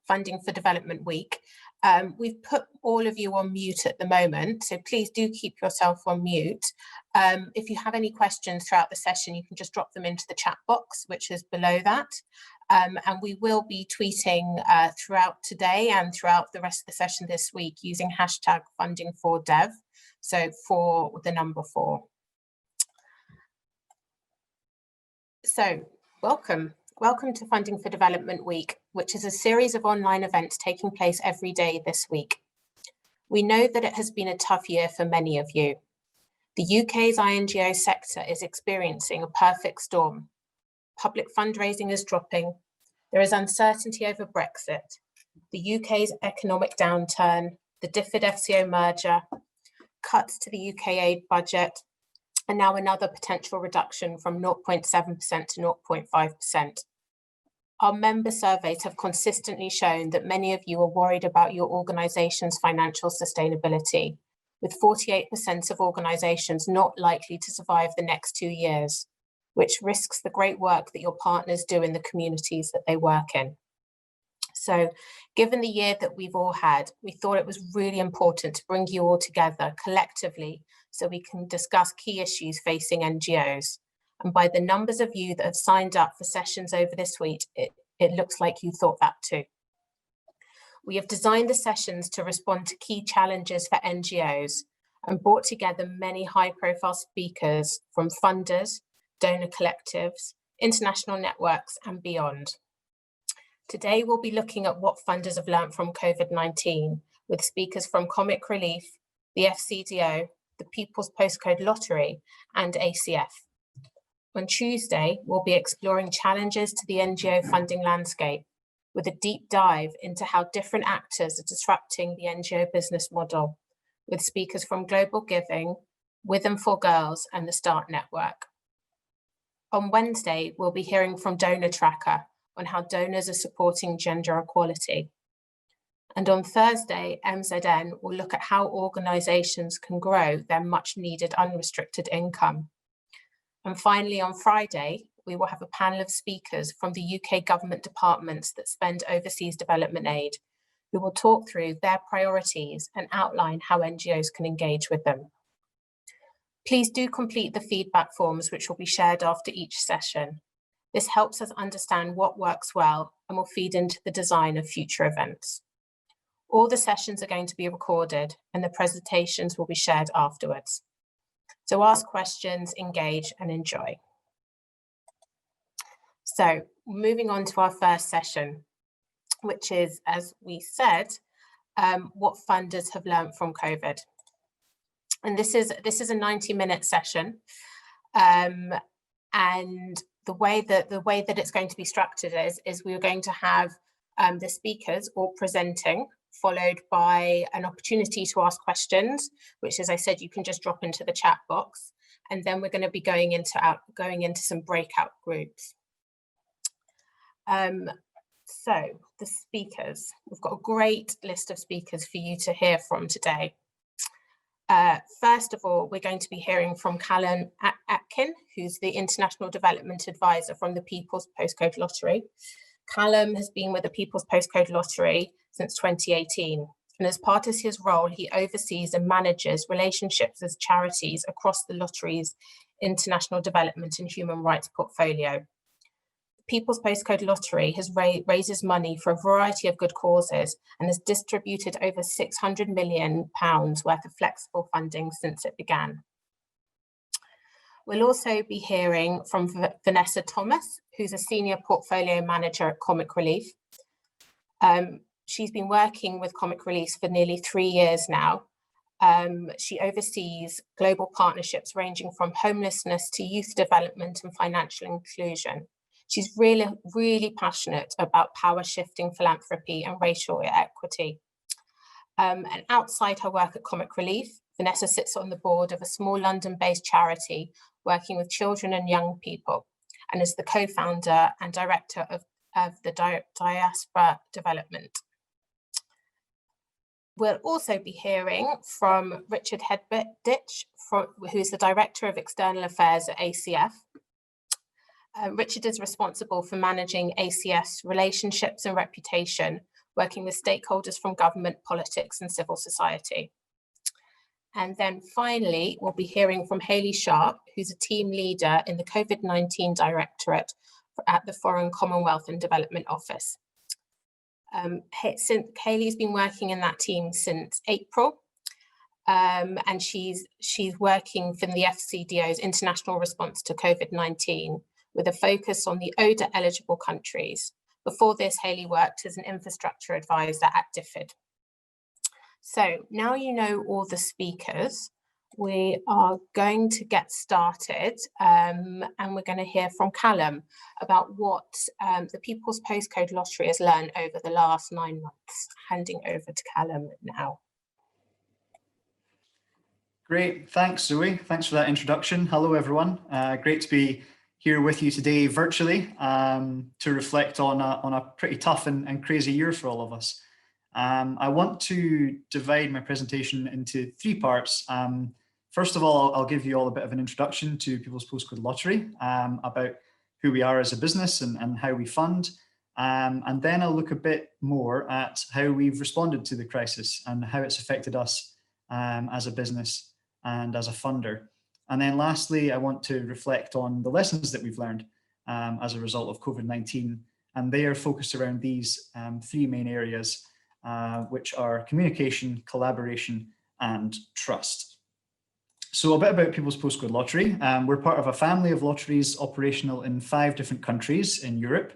Funding for Development Week. We've put all of you on mute at the moment, so please do keep yourself on mute. If you have any questions throughout the session, you can just drop them into the chat box, which is below that. And we will be tweeting throughout today and throughout the rest of the session this week using hashtag funding4dev, so for the number 4. So welcome to Funding for Development Week, which is a series of online events taking place every day this week. We know that it has been a tough year for many of you. The UK's INGO sector is experiencing a perfect storm. Public fundraising is dropping. There is uncertainty over Brexit, the UK's economic downturn, the DFID FCO merger, cuts to the UK aid budget, and now another potential reduction from 0.7% to 0.5%. Our member surveys have consistently shown that many of you are worried about your organisation's financial sustainability, with 48% of organisations not likely to survive the next 2 years, which risks the great work that your partners do in the communities that they work in. So, given the year that we've all had, we thought it was really important to bring you all together collectively so we can discuss key issues facing NGOs. And by the numbers of you that have signed up for sessions over this week, it looks like you thought that too. We have designed the sessions to respond to key challenges for NGOs and brought together many high-profile speakers from funders, donor collectives, international networks, and beyond. Today, we'll be looking at what funders have learned from COVID-19 with speakers from Comic Relief, the FCDO, the People's Postcode Lottery, and ACF. On Tuesday, we'll be exploring challenges to the NGO funding landscape with a deep dive into how different actors are disrupting the NGO business model, with speakers from Global Giving, With and For Girls, and the START Network. On Wednesday, we'll be hearing from Donor Tracker on how donors are supporting gender equality. And on Thursday, MZN will look at how organisations can grow their much needed unrestricted income. And finally, on Friday, we will have a panel of speakers from the UK government departments that spend overseas development aid, who will talk through their priorities and outline how NGOs can engage with them. Please do complete the feedback forms, which will be shared after each session. This helps us understand what works well and will feed into the design of future events. All the sessions are going to be recorded and the presentations will be shared afterwards. So ask questions, engage, and enjoy. So moving on to our first session, which is, as we said, what funders have learned from COVID. And this is a 90-minute session, and the way that it's going to be structured is we're going to have the speakers all presenting, followed by an opportunity to ask questions, which, as I said, you can just drop into the chat box, and then we're going to be going into some breakout groups. So the speakers, we've got a great list of speakers for you to hear from today. First of all, we're going to be hearing from Callum Atkin, who's the International Development Advisor from the People's Postcode Lottery. Callum has been with the People's Postcode Lottery since 2018, and as part of his role, he oversees and manages relationships with charities across the lottery's international development and human rights portfolio. People's Postcode Lottery has raises money for a variety of good causes and has distributed over £600 million worth of flexible funding since it began. We'll also be hearing from Vanessa Thomas, who's a senior portfolio manager at Comic Relief. She's been working with Comic Relief for nearly 3 years now. She oversees global partnerships ranging from homelessness to youth development and financial inclusion. She's really passionate about power shifting philanthropy and racial equity. And outside her work at Comic Relief, Vanessa sits on the board of a small London-based charity working with children and young people, and is the co-founder and director of the Diaspora Development. We'll also be hearing from Richard Hedbitch, who's the Director of External Affairs at ACF. Richard is responsible for managing ACF's relationships and reputation working with stakeholders from government, politics and civil society. And then finally, we'll be hearing from Hayley Sharp, who's a team leader in the Covid-19 Directorate at the Foreign Commonwealth and Development Office. Hayley's been working in that team since April, and she's working for the FCDO's international response to Covid-19 with a focus on the ODA eligible countries. Before this, Hayley worked as an infrastructure advisor at DFID. So now you know all the speakers, we are going to get started and we're going to hear from Callum about what the People's Postcode Lottery has learned over the last 9 months. Handing over to Callum now. Great, thanks Zoe. Thanks for that introduction. Hello everyone. Great to be here with you today virtually to reflect on a pretty tough and crazy year for all of us. I want to divide my presentation into 3 parts. First of all, I'll give you all a bit of an introduction to People's Postcode Lottery, about who we are as a business and how we fund. And then I'll look a bit more at how we've responded to the crisis and how it's affected us as a business and as a funder. And then lastly, I want to reflect on the lessons that we've learned as a result of COVID-19. And they are focused around these 3 main areas, which are communication, collaboration, and trust. So a bit about People's Postcode Lottery. We're part of a family of lotteries operational in 5 different countries in Europe,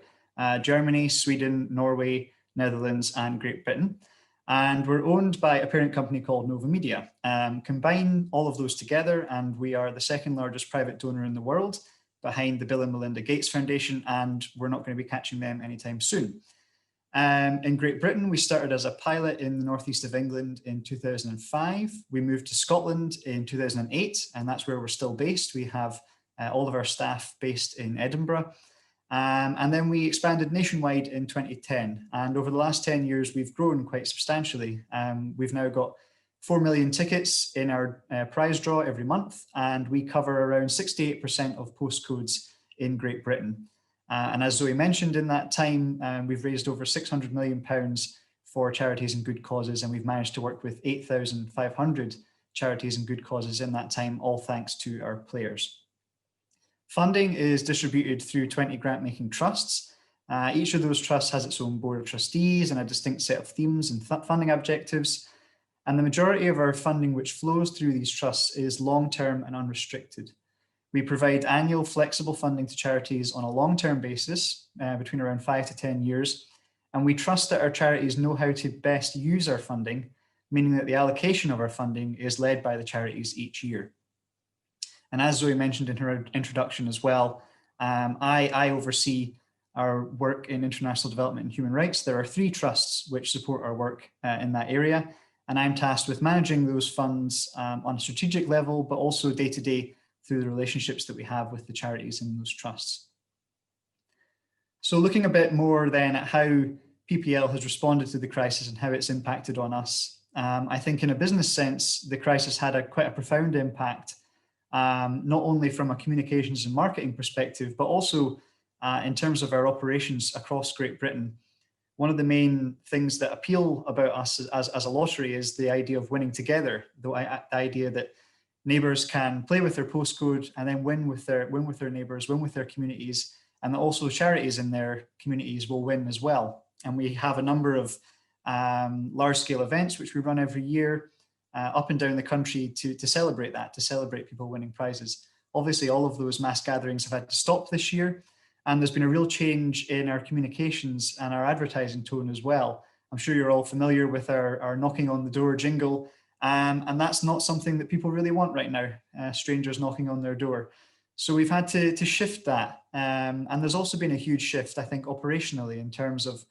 Germany, Sweden, Norway, Netherlands, and Great Britain. And we're owned by a parent company called Nova Media. Combine all of those together, and we are the 2nd largest private donor in the world, behind the Bill and Melinda Gates Foundation, and we're not going to be catching them anytime soon. In Great Britain, we started as a pilot in the northeast of England in 2005. We moved to Scotland in 2008, and that's where we're still based. We have all of our staff based in Edinburgh. And then we expanded nationwide in 2010. And over the last 10 years, we've grown quite substantially. We've now got 4 million tickets in our prize draw every month, and we cover around 68% of postcodes in Great Britain. And as Zoe mentioned, in that time, we've raised over £600 million for charities and good causes, and we've managed to work with 8,500 charities and good causes in that time, all thanks to our players. Funding is distributed through 20 grant-making trusts. Each of those trusts has its own board of trustees and a distinct set of themes and funding objectives. And the majority of our funding which flows through these trusts is long-term and unrestricted. We provide annual flexible funding to charities on a long-term basis, between around 5 to 10 years. And we trust that our charities know how to best use our funding, meaning that the allocation of our funding is led by the charities each year. And as Zoe mentioned in her introduction as well, I oversee our work in international development and human rights. There are 3 trusts which support our work in that area. And I'm tasked with managing those funds on a strategic level, but also day to day through the relationships that we have with the charities in those trusts. So looking a bit more then at how PPL has responded to the crisis and how it's impacted on us, I think in a business sense, the crisis had quite a profound impact, not only from a communications and marketing perspective, but also in terms of our operations across Great Britain. One of the main things that appeal about us as a lottery is the idea of winning together, the idea that neighbours can play with their postcode and then win with their neighbours, win with their communities, and that also charities in their communities will win as well. And we have a number of large-scale events which we run every year up and down the country to celebrate that, to celebrate people winning prizes. Obviously, all of those mass gatherings have had to stop this year, and there's been a real change in our communications and our advertising tone as well. I'm sure you're all familiar with our knocking on the door jingle, and that's not something that people really want right now, strangers knocking on their door. So we've had to shift that. And there's also been a huge shift, I think, operationally in terms of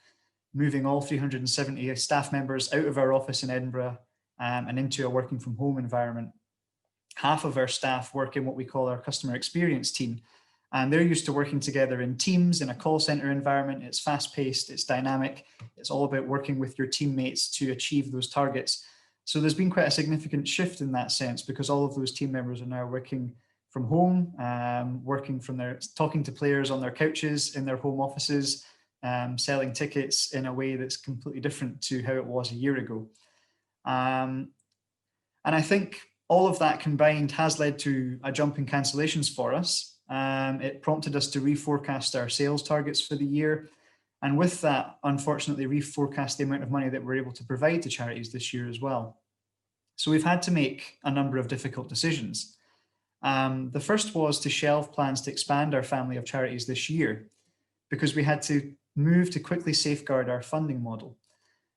moving all 370 staff members out of our office in Edinburgh and into a working from home environment. Half of our staff work in what we call our customer experience team. And they're used to working together in teams in a call center environment. It's fast paced, it's dynamic. It's all about working with your teammates to achieve those targets. So there's been quite a significant shift in that sense because all of those team members are now working from home, talking to players on their couches in their home offices, selling tickets in a way that's completely different to how it was a year ago. And I think all of that combined has led to a jump in cancellations for us. It prompted us to reforecast our sales targets for the year. And with that, unfortunately, reforecast the amount of money that we're able to provide to charities this year as well. So we've had to make a number of difficult decisions. The first was to shelve plans to expand our family of charities this year, because we had to move to quickly safeguard our funding model.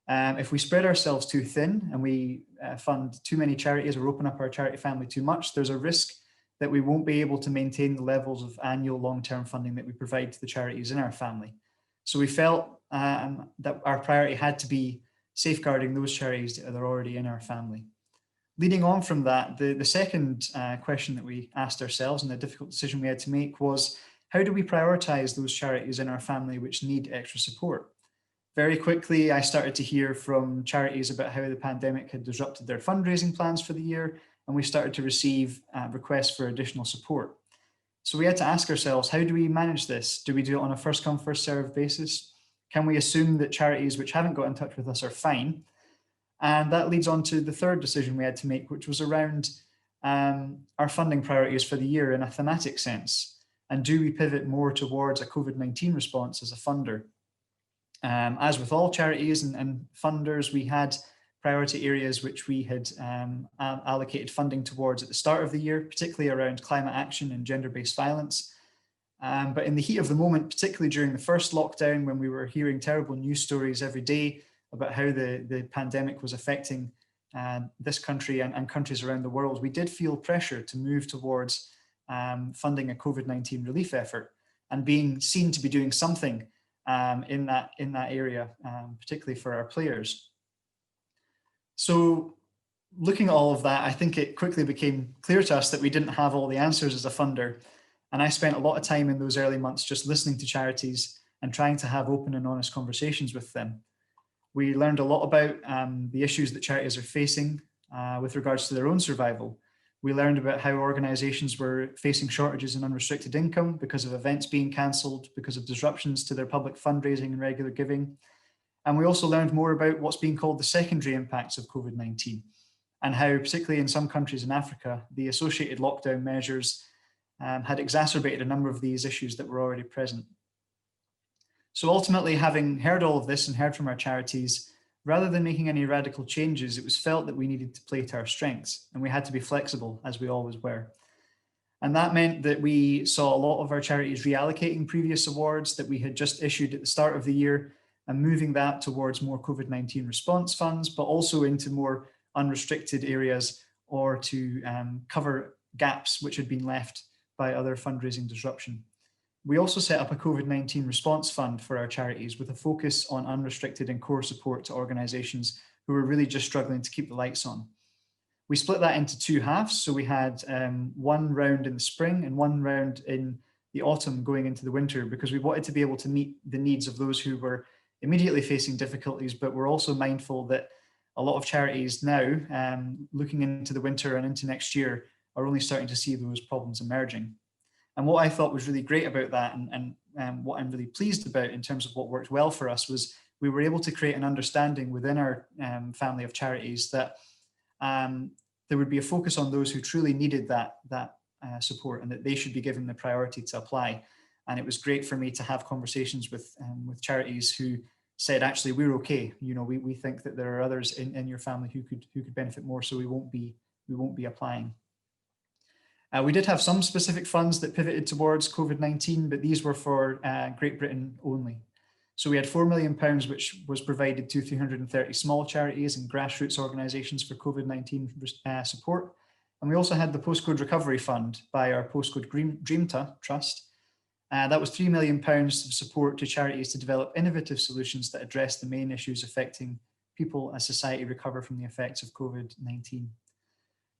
If we spread ourselves too thin and we fund too many charities or open up our charity family too much, there's a risk that we won't be able to maintain the levels of annual long-term funding that we provide to the charities in our family. So we felt that our priority had to be safeguarding those charities that are already in our family. Leading on from that, the second question that we asked ourselves, and the difficult decision we had to make, was how do we prioritize those charities in our family which need extra support? Very quickly, I started to hear from charities about how the pandemic had disrupted their fundraising plans for the year, and we started to receive requests for additional support. So we had to ask ourselves, how do we manage this? Do we do it on a first come, first served basis? Can we assume that charities which haven't got in touch with us are fine? And that leads on to the third decision we had to make, which was around our funding priorities for the year in a thematic sense. And do we pivot more towards a COVID-19 response as a funder? As with all charities and funders, we had priority areas which we had allocated funding towards at the start of the year, particularly around climate action and gender-based violence. But in the heat of the moment, particularly during the first lockdown, when we were hearing terrible news stories every day about how the pandemic was affecting this country and countries around the world, we did feel pressure to move towards funding a COVID-19 relief effort and being seen to be doing something in that area, particularly for our players. So looking at all of that, I think it quickly became clear to us that we didn't have all the answers as a funder. And I spent a lot of time in those early months just listening to charities and trying to have open and honest conversations with them. We learned a lot about the issues that charities are facing with regards to their own survival. We learned about how organisations were facing shortages in unrestricted income because of events being cancelled, because of disruptions to their public fundraising and regular giving. And we also learned more about what's being called the secondary impacts of COVID-19 and how, particularly in some countries in Africa, the associated lockdown measures had exacerbated a number of these issues that were already present. So ultimately, having heard all of this and heard from our charities, rather than making any radical changes, it was felt that we needed to play to our strengths and we had to be flexible, as we always were. And that meant that we saw a lot of our charities reallocating previous awards that we had just issued at the start of the year and moving that towards more COVID-19 response funds, but also into more unrestricted areas or to cover gaps which had been left by other fundraising disruption. We also set up a COVID-19 response fund for our charities with a focus on unrestricted and core support to organisations who were really just struggling to keep the lights on. We split that into two halves. So we had one round in the spring and one round in the autumn going into the winter, because we wanted to be able to meet the needs of those who were immediately facing difficulties, but we're also mindful that a lot of charities now, looking into the winter and into next year, are only starting to see those problems emerging. And what I thought was really great about that, and what I'm really pleased about in terms of what worked well for us, was we were able to create an understanding within our family of charities that there would be a focus on those who truly needed that support, and that they should be given the priority to apply. And it was great for me to have conversations with charities who said, actually, we're okay. You know, we think that there are others in your family who could benefit more, so we won't be applying. We did have some specific funds that pivoted towards COVID-19, but these were for Great Britain only. So we had £4 million, which was provided to 330 small charities and grassroots organisations for COVID-19 support. And we also had the Postcode Recovery Fund by our Postcode Dreamta Trust. That was £3 million of support to charities to develop innovative solutions that address the main issues affecting people as society recover from the effects of COVID-19.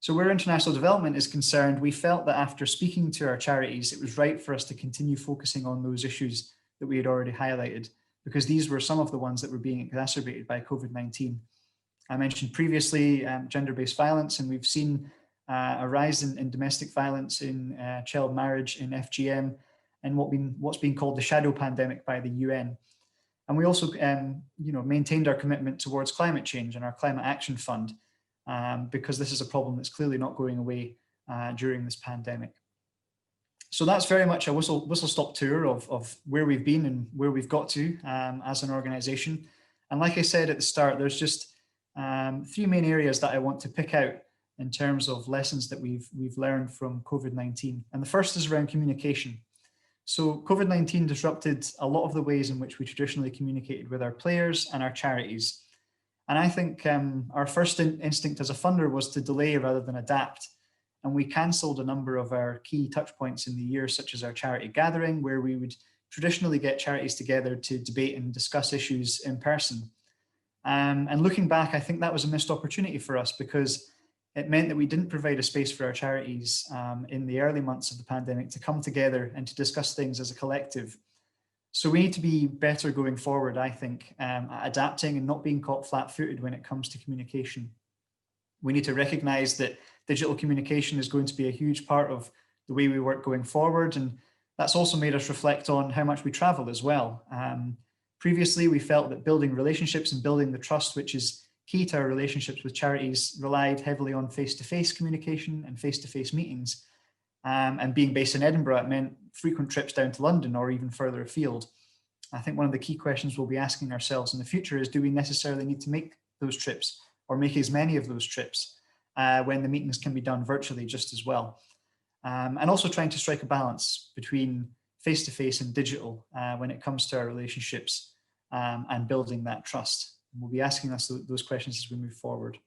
So where international development is concerned, we felt that after speaking to our charities, it was right for us to continue focusing on those issues that we had already highlighted, because these were some of the ones that were being exacerbated by COVID-19. I mentioned previously gender-based violence, and we've seen a rise in domestic violence, in child marriage, in FGM, and what's being called the shadow pandemic by the UN. And we also maintained our commitment towards climate change and our Climate Action Fund, because this is a problem that's clearly not going away during this pandemic. So that's very much a whistle-stop tour of where we've been and where we've got to as an organisation. And like I said at the start, there's just 3 main areas that I want to pick out in terms of lessons that we've learned from COVID-19. And the first is around communication. So COVID-19 disrupted a lot of the ways in which we traditionally communicated with our players and our charities. And I think our first instinct as a funder was to delay rather than adapt. And we cancelled a number of our key touch points in the year, such as our charity gathering, where we would traditionally get charities together to debate and discuss issues in person. And looking back, I think that was a missed opportunity for us, because it meant that we didn't provide a space for our charities in the early months of the pandemic to come together and to discuss things as a collective. So we need to be better going forward, I think, at adapting and not being caught flat-footed when it comes to communication. We need to recognise that digital communication is going to be a huge part of the way we work going forward. And that's also made us reflect on how much we travel as well. Previously, we felt that building relationships and building the trust, which is key to our relationships with charities, relied heavily on face-to-face communication and face-to-face meetings. And being based in Edinburgh, it meant frequent trips down to London or even further afield. I think one of the key questions we'll be asking ourselves in the future is, do we necessarily need to make those trips or make as many of those trips when the meetings can be done virtually just as well? And also trying to strike a balance between face-to-face and digital when it comes to our relationships and building that trust. And we'll be asking us those questions as we move forward.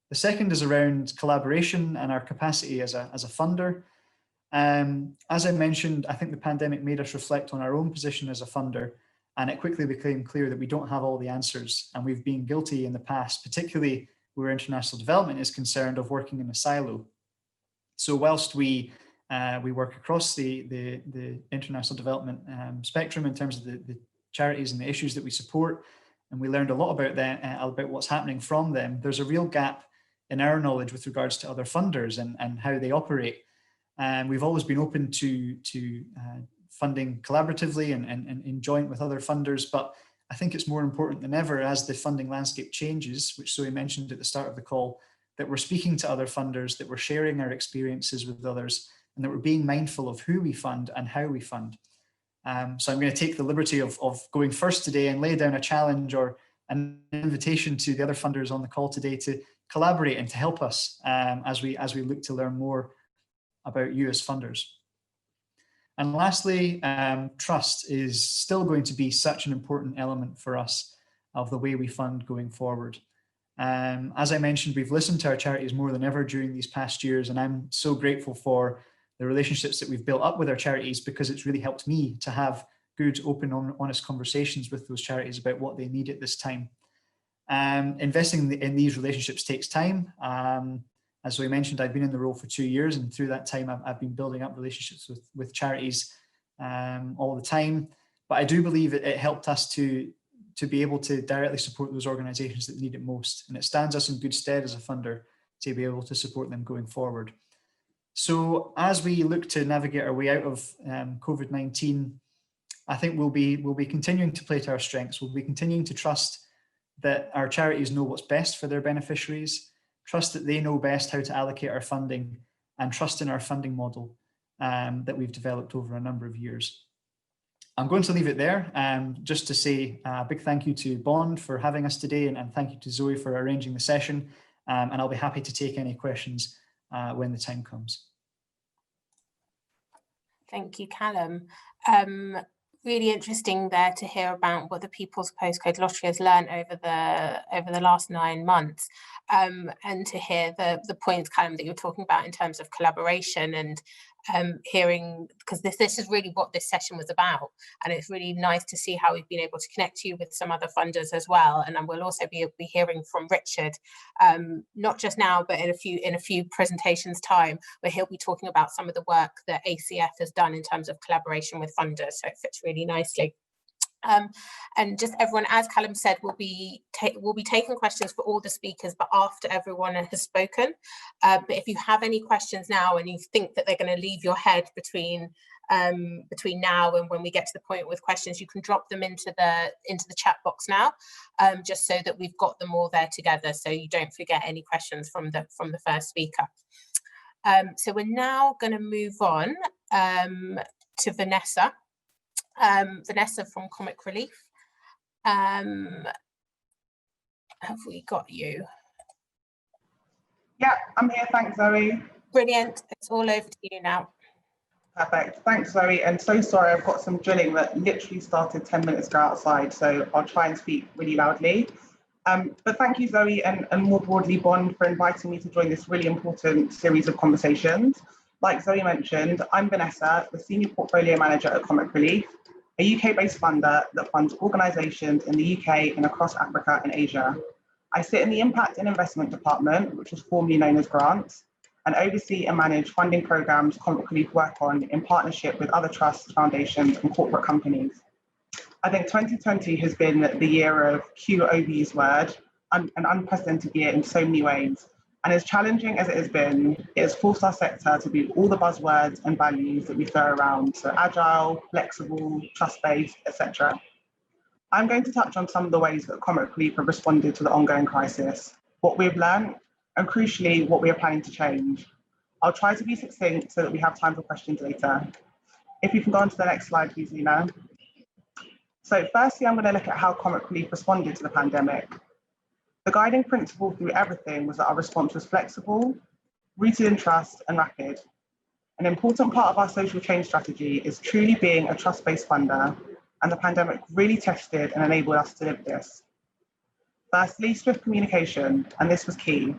The second is around collaboration and our capacity as a funder. As I mentioned, I think the pandemic made us reflect on our own position as a funder, and it quickly became clear that we don't have all the answers, and we've been guilty in the past, particularly where international development is concerned, of working in a silo. So whilst we work across the international development spectrum in terms of the charities and the issues that we support, and we learned a lot about them, about what's happening from them, there's a real gap in our knowledge with regards to other funders and how they operate. And we've always been open to funding collaboratively and in joint with other funders, but I think it's more important than ever, as the funding landscape changes, which Zoe mentioned at the start of the call, that we're speaking to other funders, that we're sharing our experiences with others, and that we're being mindful of who we fund and how we fund. So I'm going to take the liberty of going first today and lay down a challenge or an invitation to the other funders on the call today to collaborate and to help us as we look to learn more about you as funders. And lastly, trust is still going to be such an important element for us of the way we fund going forward. As I mentioned, we've listened to our charities more than ever during these past years, and I'm so grateful for the relationships that we've built up with our charities, because it's really helped me to have good, open, honest conversations with those charities about what they need at this time. Investing in these relationships takes time. As we mentioned, I've been in the role for 2 years, and through that time, I've been building up relationships with charities all the time. But I do believe it helped us to be able to directly support those organisations that need it most. And it stands us in good stead as a funder to be able to support them going forward. So as we look to navigate our way out of COVID-19, I think we'll be continuing to play to our strengths. We'll be continuing to trust that our charities know what's best for their beneficiaries, trust that they know best how to allocate our funding, and trust in our funding model that we've developed over a number of years. I'm going to leave it there just to say a big thank you to Bond for having us today, and thank you to Zoe for arranging the session. And I'll be happy to take any questions when the time comes. Thank you, Callum. Really interesting there to hear about what the People's Postcode Lottery has learned over the last 9 months, and to hear the points, Callum, that you're talking about in terms of collaboration and hearing, because this is really what this session was about, and it's really nice to see how we've been able to connect you with some other funders as well. And we'll also be hearing from Richard, not just now, but in a few presentations time, where he'll be talking about some of the work that ACF has done in terms of collaboration with funders. So it fits really nicely. And just everyone, as Callum said, we'll be taking questions for all the speakers, but after everyone has spoken. But if you have any questions now and you think that they're going to leave your head between between now and when we get to the point with questions, you can drop them into the chat box now, just so that we've got them all there together, so you don't forget any questions from the first speaker. So we're now going to move on to Vanessa. Vanessa from Comic Relief. Have we got you? Yeah, I'm here. Thanks, Zoe. Brilliant. It's all over to you now. Perfect. Thanks, Zoe. And so sorry, I've got some drilling that literally started 10 minutes ago outside, so I'll try and speak really loudly. But thank you, Zoe, and more broadly, Bond, for inviting me to join this really important series of conversations. Like Zoe mentioned, I'm Vanessa, the Senior Portfolio Manager at Comic Relief, a UK-based funder that funds organisations in the UK and across Africa and Asia. I sit in the Impact and Investment Department, which was formerly known as Grants, and oversee and manage funding programmes Comic Relief work on in partnership with other trusts, foundations and corporate companies. I think 2020 has been the year of QOV's word, an unprecedented year in so many ways. And as challenging as it has been, it has forced our sector to be all the buzzwords and values that we throw around, so agile, flexible, trust-based, etc. I'm going to touch on some of the ways that Comic Relief have responded to the ongoing crisis, what we've learned, and crucially, what we are planning to change. I'll try to be succinct so that we have time for questions later. If you can go on to the next slide, please, Lena. So firstly, I'm going to look at how Comic Relief responded to the pandemic. The guiding principle through everything was that our response was flexible, rooted in trust, and rapid. An important part of our social change strategy is truly being a trust-based funder, and the pandemic really tested and enabled us to live this. Firstly, swift communication, and this was key.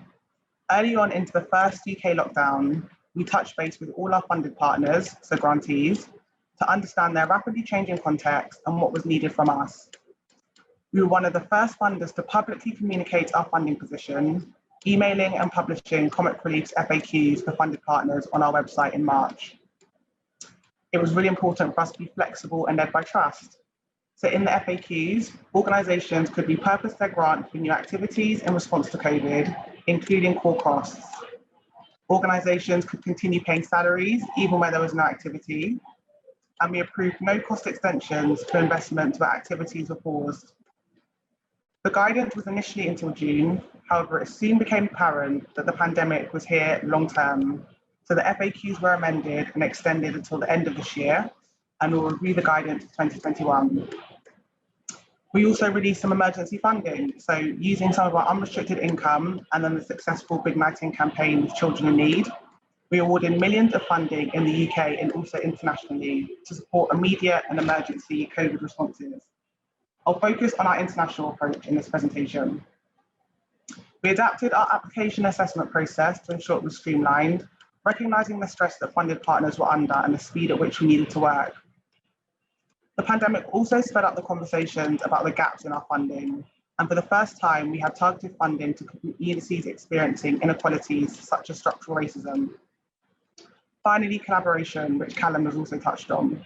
Early on into the first UK lockdown, we touched base with all our funded partners, so grantees, to understand their rapidly changing context and what was needed from us. We were one of the first funders to publicly communicate our funding position, emailing and publishing Comic Relief's FAQs for funded partners on our website in March. It was really important for us to be flexible and led by trust. So in the FAQs, organisations could repurpose their grant for new activities in response to COVID, including core costs. Organisations could continue paying salaries even where there was no activity, and we approved no cost extensions for investments where activities were paused. The guidance was initially until June, however, it soon became apparent that the pandemic was here long term, so the FAQs were amended and extended until the end of this year, and we'll review the guidance for 2021. We also released some emergency funding, so using some of our unrestricted income and then the successful Big 19 campaign with Children in Need, we awarded millions of funding in the UK and also internationally to support immediate and emergency COVID responses. I'll focus on our international approach in this presentation. We adapted our application assessment process to ensure it was streamlined, recognising the stress that funded partners were under and the speed at which we needed to work. The pandemic also sped up the conversations about the gaps in our funding, and for the first time, we had targeted funding to communities experiencing inequalities such as structural racism. Finally, collaboration, which Callum has also touched on.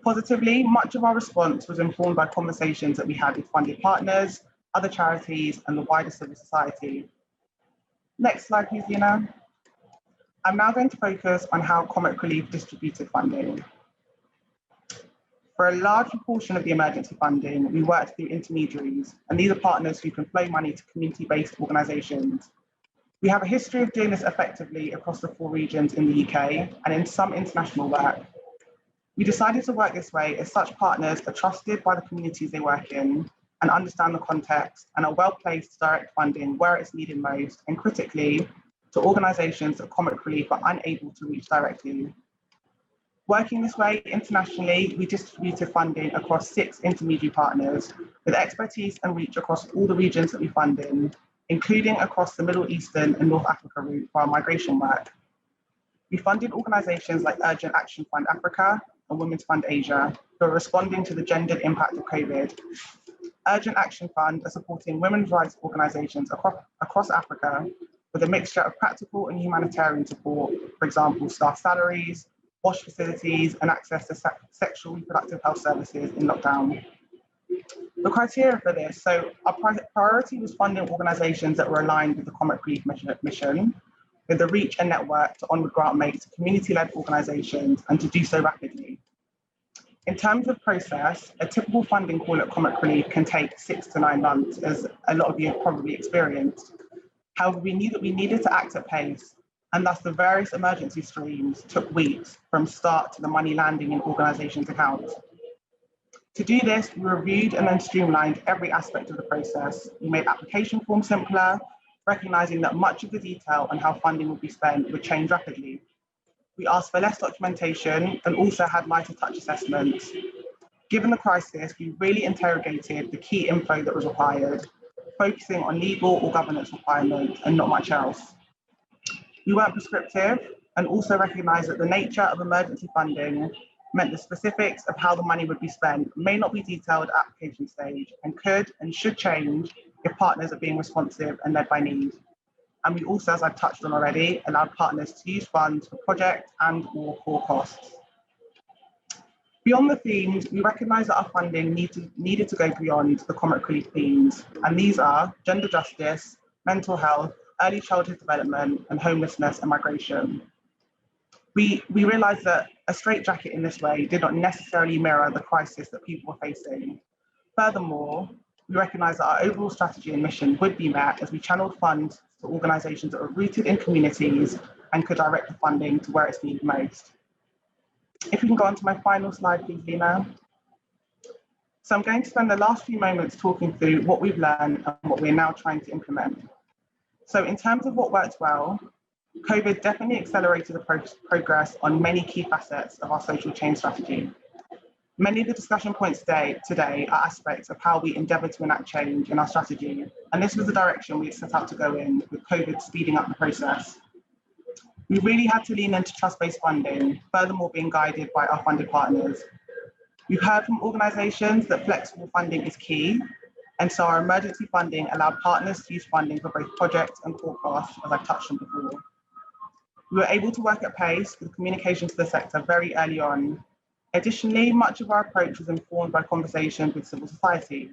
Positively, much of our response was informed by conversations that we had with funded partners, other charities, and the wider civil society. Next slide, please, Lena. I'm now going to focus on how Comic Relief distributed funding. For a large proportion of the emergency funding, we worked through intermediaries, and these are partners who can flow money to community-based organisations. We have a history of doing this effectively across the 4 regions in the UK and in some international work. We decided to work this way as such partners are trusted by the communities they work in and understand the context and are well placed to direct funding where it's needed most, and critically, to organisations that Comic Relief are unable to reach directly. Working this way internationally, we distributed funding across 6 intermediary partners with expertise and reach across all the regions that we fund in, including across the Middle Eastern and North Africa route for our migration work. We funded organisations like Urgent Action Fund Africa and Women's Fund Asia, who are responding to the gendered impact of COVID. Urgent Action Fund are supporting women's rights organisations across Africa with a mixture of practical and humanitarian support, for example, staff salaries, wash facilities, and access to sexual reproductive health services in lockdown. The criteria for this, so our priority was funding organisations that were aligned with the Comic Relief mission. with the reach and network to onward grant make to community-led organisations and to do so rapidly. In terms of process, a typical funding call at Comic Relief can take 6 to 9 months, as a lot of you have probably experienced. However, we knew that we needed to act at pace, and thus the various emergency streams took weeks from start to the money landing in organisations' accounts. To do this, we reviewed and then streamlined every aspect of the process. We made application forms simpler, recognising that much of the detail on how funding would be spent would change rapidly. We asked for less documentation and also had lighter touch assessments. Given the crisis, we really interrogated the key info that was required, focusing on legal or governance requirements and not much else. We weren't prescriptive and also recognised that the nature of emergency funding meant the specifics of how the money would be spent may not be detailed at application stage and could and should change if partners are being responsive and led by need. And we also, as I've touched on already, allowed partners to use funds for project and or core costs. Beyond the themes, we recognise that our funding needed to go beyond the Comic Relief themes, and these are gender justice, mental health, early childhood development, and homelessness and migration. We realised that a straitjacket in this way did not necessarily mirror the crisis that people were facing. Furthermore, we recognised that our overall strategy and mission would be met as we channeled funds to organisations that are rooted in communities and could direct the funding to where it's needed most. If we can go on to my final slide, please, Lena. So I'm going to spend the last few moments talking through what we've learned and what we're now trying to implement. So in terms of what worked well, COVID definitely accelerated the progress on many key facets of our social change strategy. Many of the discussion points today are aspects of how we endeavour to enact change in our strategy, and this was the direction we set out to go in, with COVID speeding up the process. We really had to lean into trust-based funding, furthermore being guided by our funded partners. We've heard from organisations that flexible funding is key, and so our emergency funding allowed partners to use funding for both projects and core costs, as I've touched on before. We were able to work at pace with communication to the sector very early on. Additionally, much of our approach was informed by conversations with civil society.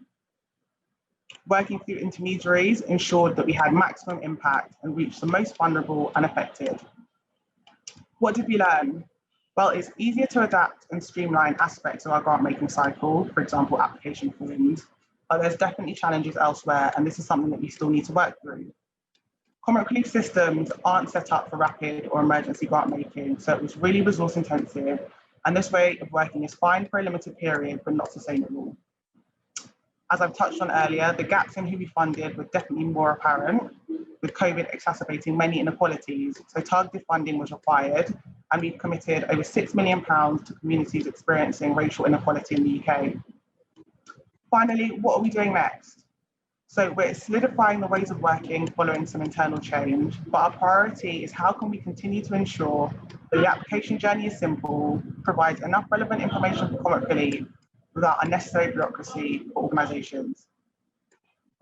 Working through intermediaries ensured that we had maximum impact and reached the most vulnerable and affected. What did we learn? Well, it's easier to adapt and streamline aspects of our grant-making cycle, for example, application forms, but there's definitely challenges elsewhere, and this is something that we still need to work through. Comic Relief systems aren't set up for rapid or emergency grant making, so it was really resource intensive, and this way of working is fine for a limited period, but not sustainable. As I've touched on earlier, the gaps in who we funded were definitely more apparent, with COVID exacerbating many inequalities, so targeted funding was required, and we've committed over £6 million to communities experiencing racial inequality in the UK. Finally, what are we doing next? So we're solidifying the ways of working following some internal change, but our priority is how can we continue to ensure that the application journey is simple, provides enough relevant information for Comic Relief without unnecessary bureaucracy for organisations.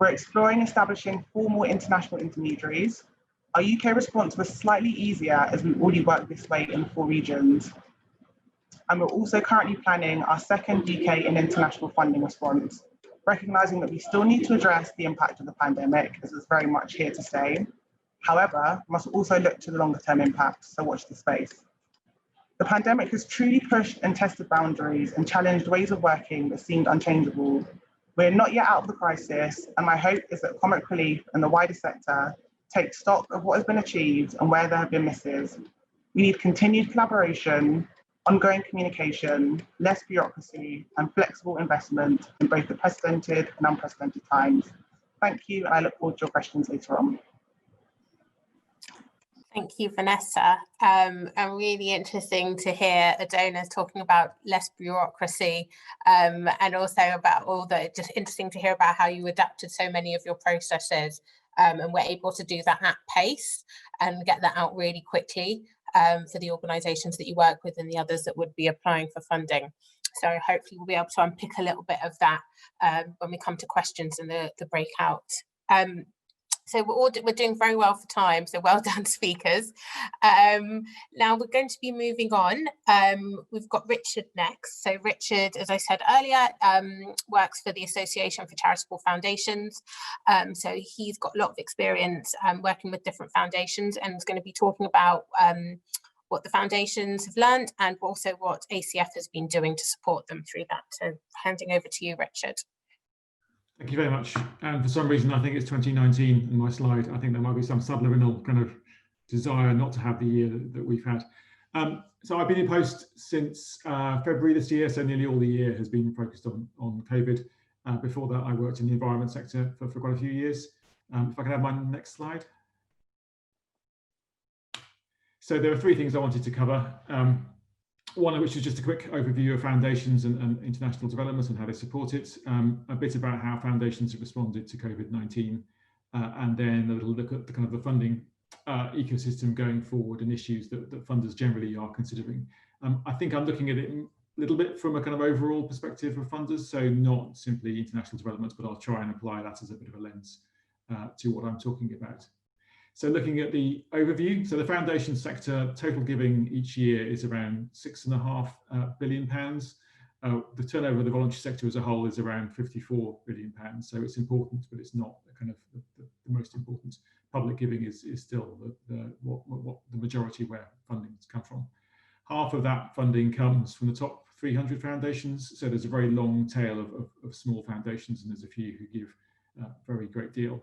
We're exploring establishing formal international intermediaries. Our UK response was slightly easier as we already worked this way in 4 regions. And we're also currently planning our second UK and international funding response, recognising that we still need to address the impact of the pandemic, as it's very much here to stay. However, we must also look to the longer term impacts, so watch the space. The pandemic has truly pushed and tested boundaries and challenged ways of working that seemed unchangeable. We're not yet out of the crisis, and my hope is that Comic Relief and the wider sector take stock of what has been achieved and where there have been misses. We need continued collaboration, ongoing communication, less bureaucracy, and flexible investment in both the precedented and unprecedented times. Thank you, and I look forward to your questions later on. Thank you, Vanessa. And really interesting to hear Adonis talking about less bureaucracy, and also about all the, just interesting to hear about how you adapted so many of your processes and were able to do that at pace and get that out really quickly for the organisations that you work with and the others that would be applying for funding. So hopefully we'll be able to unpick a little bit of that when we come to questions in the breakout. So we're doing very well for time, so well done, speakers. Now we're going to be moving on. We've got Richard next. So Richard, as I said earlier, works for the Association for Charitable Foundations. So he's got a lot of experience working with different foundations, and is going to be talking about what the foundations have learned and also what ACF has been doing to support them through that. So handing over to you, Richard. Thank you very much. And for some reason, I think it's 2019 in my slide. I think there might be some subliminal kind of desire not to have the year that we've had. So I've been in post since February this year, so nearly all the year has been focused on COVID. Before that, I worked in the environment sector for quite a few years. If I can have my next slide. So there are three things I wanted to cover. One of which is just a quick overview of foundations and international developments and how they support it, a bit about how foundations have responded to COVID-19, and then a little look at the kind of the funding ecosystem going forward and issues that funders generally are considering. I think I'm looking at it a little bit from a kind of overall perspective of funders, so not simply international developments, but I'll try and apply that as a bit of a lens to what I'm talking about. So looking at the overview, so the foundation sector total giving each year is around £6.5 billion. The turnover of the voluntary sector as a whole is around £54 billion. So it's important, but it's not kind of the most important. Public giving is still what the majority where funding come from. Half of that funding comes from the top 300 foundations. So there's a very long tail of small foundations, and there's a few who give a very great deal.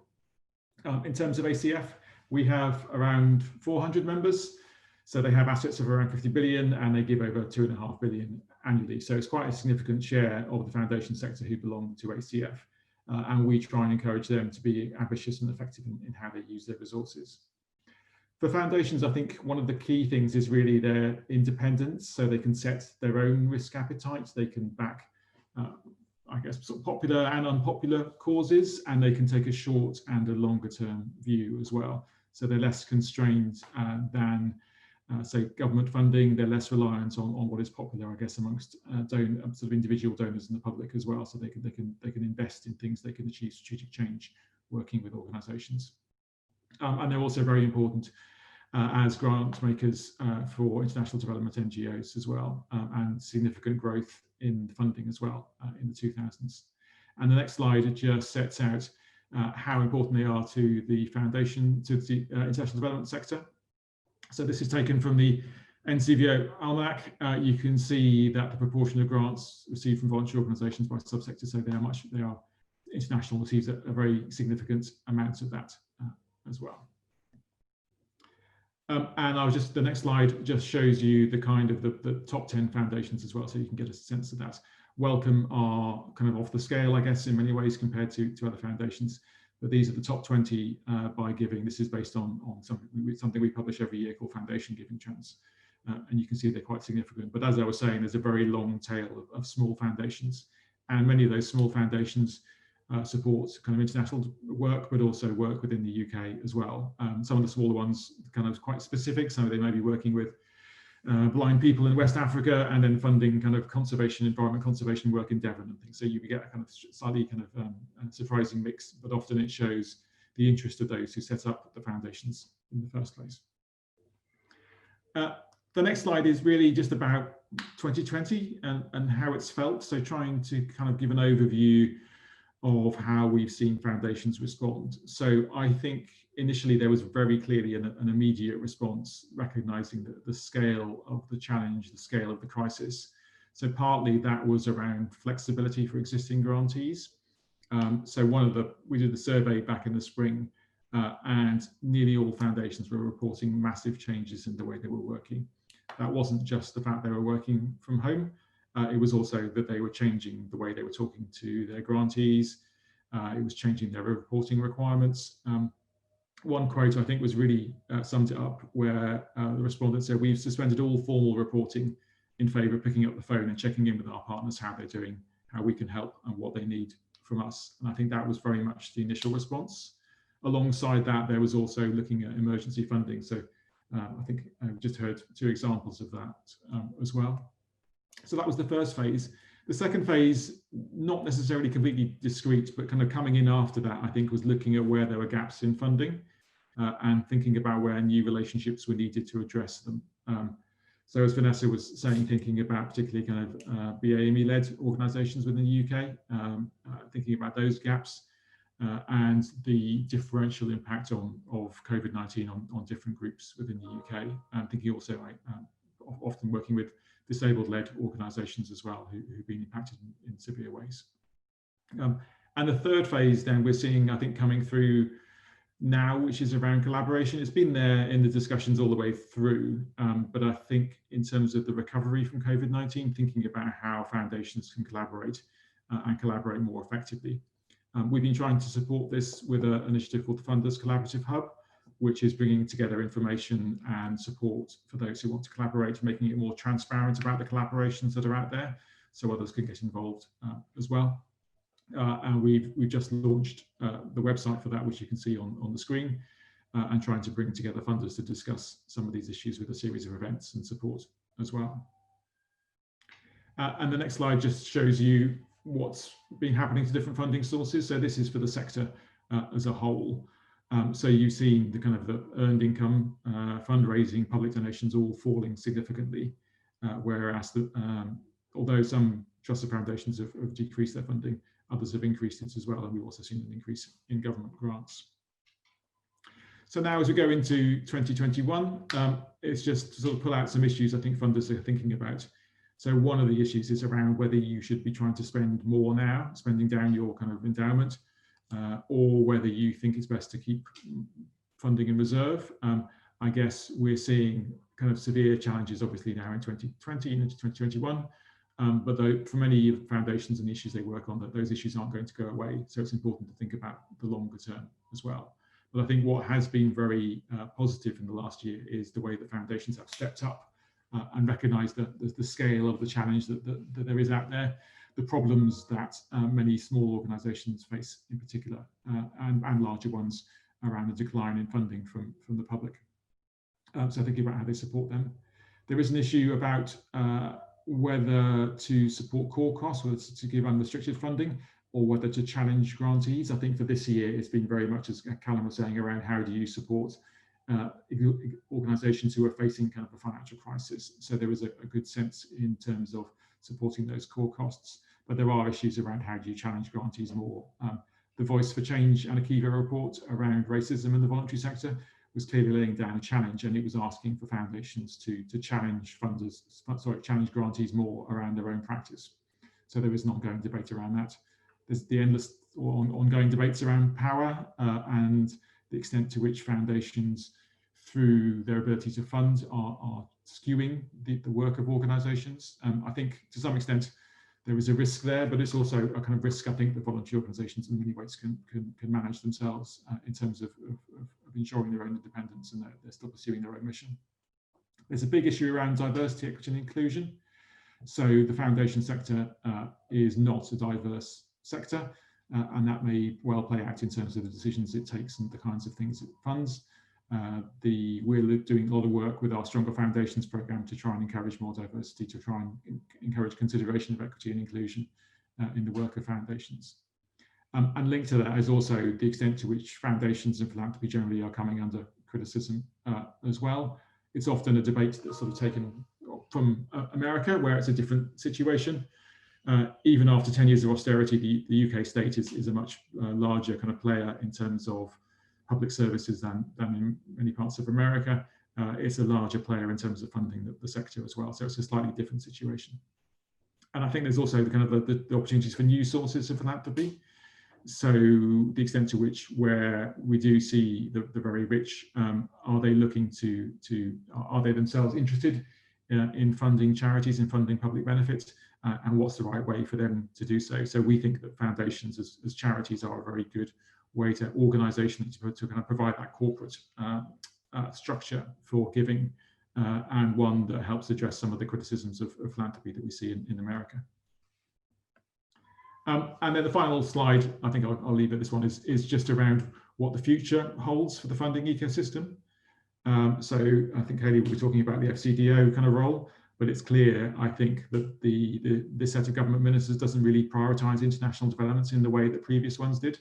In terms of ACF, we have around 400 members. So they have assets of around 50 billion and they give over 2.5 billion annually. So it's quite a significant share of the foundation sector who belong to ACF. And we try and encourage them to be ambitious and effective in how they use their resources. For foundations, I think one of the key things is really their independence. So they can set their own risk appetites. They can back I guess, sort of popular and unpopular causes, and they can take a short and a longer term view as well. So they're less constrained than, say, government funding. They're less reliant on what is popular, I guess, amongst sort of individual donors in the public as well. So they can invest in things, they can achieve strategic change working with organisations. And they're also very important as grant makers for international development NGOs as well, and significant growth in funding as well in the 2000s. And the next slide just sets out how important they are to the foundation, to the international development sector. So this is taken from the NCVO Almanac. You can see that the proportion of grants received from voluntary organisations by subsector, so they are international, receives a very significant amount of that as well. And the next slide just shows you the kind of the top 10 foundations as well, so you can get a sense of that. Welcome are kind of off the scale, I guess, in many ways compared to other foundations, but these are the top 20 by giving. This is based on something we publish every year called Foundation Giving Trends, and you can see they're quite significant. But as I was saying, there's a very long tail of small foundations, and many of those small foundations support kind of international work, but also work within the UK as well. Some of the smaller ones kind of quite specific, so they may be working with blind people in West Africa and then funding kind of conservation, environment conservation work in Devon and things. So you get a kind of slightly kind of surprising mix, but often it shows the interest of those who set up the foundations in the first place. The next slide is really just about 2020 and how it's felt. So trying to kind of give an overview of how we've seen foundations respond. So I think initially there was very clearly an immediate response, recognizing the scale of the challenge, the scale of the crisis. So partly that was around flexibility for existing grantees. So we did the survey back in the spring, and nearly all foundations were reporting massive changes in the way they were working. That wasn't just the fact they were working from home. It was also that they were changing the way they were talking to their grantees. It was changing their reporting requirements. One quote I think was really summed it up, where the respondent said, "We've suspended all formal reporting in favour of picking up the phone and checking in with our partners how they're doing, how we can help and what they need from us." And I think that was very much the initial response. Alongside that, there was also looking at emergency funding. So I think I've just heard two examples of that as well. So that was the first phase. The second phase, not necessarily completely discrete, but kind of coming in after that, I think, was looking at where there were gaps in funding and thinking about where new relationships were needed to address them. So as Vanessa was saying, thinking about particularly kind of BAME-led organisations within the UK, thinking about those gaps and the differential impact of COVID-19 on different groups within the UK, and thinking also often working with disabled-led organisations as well who've been impacted in severe ways. And the third phase then we're seeing, I think, coming through now, which is around collaboration. It's been there in the discussions all the way through, but I think in terms of the recovery from COVID-19, thinking about how foundations can collaborate and collaborate more effectively. We've been trying to support this with an initiative called the Funders Collaborative Hub, which is bringing together information and support for those who want to collaborate, making it more transparent about the collaborations that are out there so others can get involved as well. And we've just launched the website for that, which you can see on the screen, and trying to bring together funders to discuss some of these issues with a series of events and support as well. And the next slide just shows you what's been happening to different funding sources. So this is for the sector as a whole. So you've seen the kind of the earned income, fundraising, public donations all falling significantly, whereas although some trusted foundations have decreased their funding, others have increased it as well, and we've also seen an increase in government grants. So now as we go into 2021, it's just to sort of pull out some issues I think funders are thinking about. So one of the issues is around whether you should be trying to spend more now, spending down your kind of endowment, or whether you think it's best to keep funding in reserve. I guess we're seeing kind of severe challenges obviously now in 2020 and into 2021. But though for many foundations and the issues they work on, that those issues aren't going to go away. So it's important to think about the longer term as well. But I think what has been very positive in the last year is the way that foundations have stepped up and recognised the scale of the challenge that there is out there, the problems that many small organisations face in particular, and larger ones around the decline in funding from the public. So thinking about how they support them. There is an issue about whether to support core costs, whether to give unrestricted funding, or whether to challenge grantees. I think for this year, it's been very much, as Callum was saying, around how do you support organisations who are facing kind of a financial crisis. So there is a good sense in terms of supporting those core costs, but there are issues around how do you challenge grantees more. The Voice for Change and Akiva report around racism in the voluntary sector was clearly laying down a challenge, and it was asking for foundations to challenge challenge grantees more around their own practice. So there is an ongoing debate around that. There's the endless or ongoing debates around power and the extent to which foundations, through their ability to fund, are skewing the work of organisations. I think to some extent there is a risk there, but it's also a kind of risk I think that voluntary organisations in many ways can manage themselves in terms of ensuring their own independence, and they're still pursuing their own mission. There's a big issue around diversity, equity and inclusion. So the foundation sector is not a diverse sector, and that may well play out in terms of the decisions it takes and the kinds of things it funds. We're doing a lot of work with our Stronger Foundations programme to try and encourage more diversity, to try and encourage consideration of equity and inclusion in the work of foundations. And linked to that is also the extent to which foundations and philanthropy generally are coming under criticism as well. It's often a debate that's sort of taken from America, where it's a different situation. Even after 10 years of austerity, the UK state is a much larger kind of player in terms of public services than in many parts of America. It's a larger player in terms of funding the sector as well. So it's a slightly different situation. And I think there's also the kind of the opportunities for new sources of philanthropy. So the extent to which, where we do see the very rich, are they looking are they themselves interested in funding charities and funding public benefits, and what's the right way for them to do so? So we think that foundations as charities are a very good way to organisations to kind of provide that corporate structure for giving, and one that helps address some of the criticisms of philanthropy that we see in America. And then the final slide, I think I'll leave it, this one is just around what the future holds for the funding ecosystem. So I think Hayley will be talking about the FCDO kind of role, But it's clear, I think, that this set of government ministers doesn't really prioritise international developments in the way that previous ones did.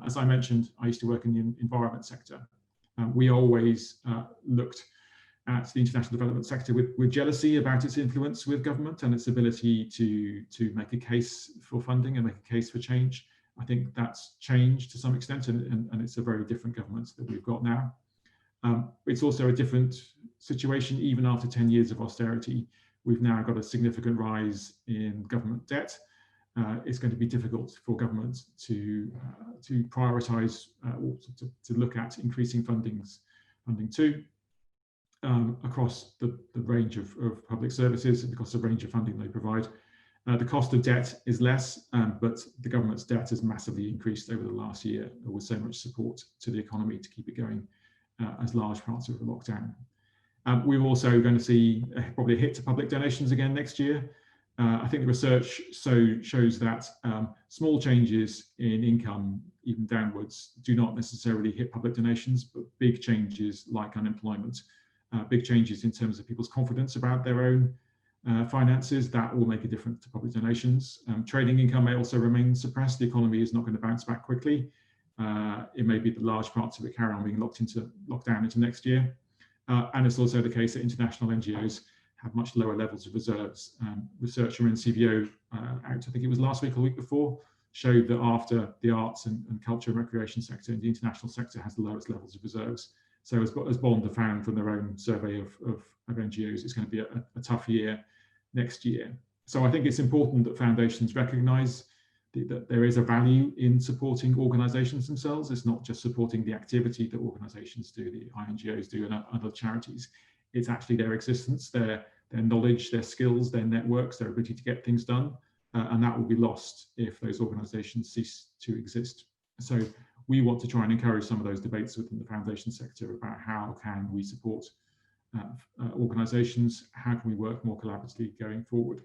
As I mentioned, I used to work in the environment sector. We always looked at the international development sector with jealousy about its influence with government and its ability to make a case for funding and make a case for change. I think that's changed to some extent, and it's a very different government that we've got now. It's also a different situation even after 10 years of austerity. We've now got a significant rise in government debt. It's going to be difficult for government to prioritise or to look at increasing funding too. Across the range of public services, because of the range of funding they provide. The cost of debt is less, but the government's debt has massively increased over the last year with so much support to the economy to keep it going as large parts of the lockdown. We're also going to see probably a hit to public donations again next year. I think the research shows that small changes in income, even downwards, do not necessarily hit public donations, but big changes like unemployment, big changes in terms of people's confidence about their own finances, that will make a difference to public donations. Trading income may also remain suppressed. The economy is not going to bounce back quickly. It may be that large parts of it carry on being locked down into next year. And it's also the case that international NGOs have much lower levels of reserves. Research from NCVO out, I think it was last week or the week before, showed that after the arts and culture and recreation sector, the international sector has the lowest levels of reserves. So as Bond have found from their own survey of NGOs, it's going to be a tough year next year. So I think it's important that foundations recognise that there is a value in supporting organisations themselves. It's not just supporting the activity that organisations do, the INGOs do, and other charities. It's actually their existence, their knowledge, their skills, their networks, their ability to get things done, and that will be lost if those organisations cease to exist. So we want to try and encourage some of those debates within the foundation sector about how can we support organisations, how can we work more collaboratively going forward.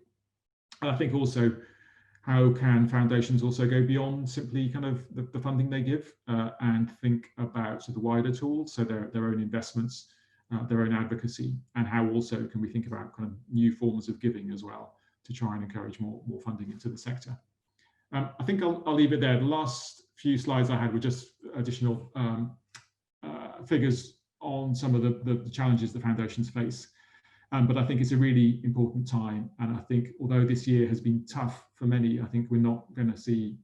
And I think also, how can foundations also go beyond simply kind of the funding they give and think about the wider tools, so their own investments, their own advocacy, and how also can we think about kind of new forms of giving as well to try and encourage more funding into the sector. I think I'll leave it there. The last few slides I had were just additional figures on some of the challenges the foundations face. But I think it's a really important time. And I think although this year has been tough for many, I think we're not going to see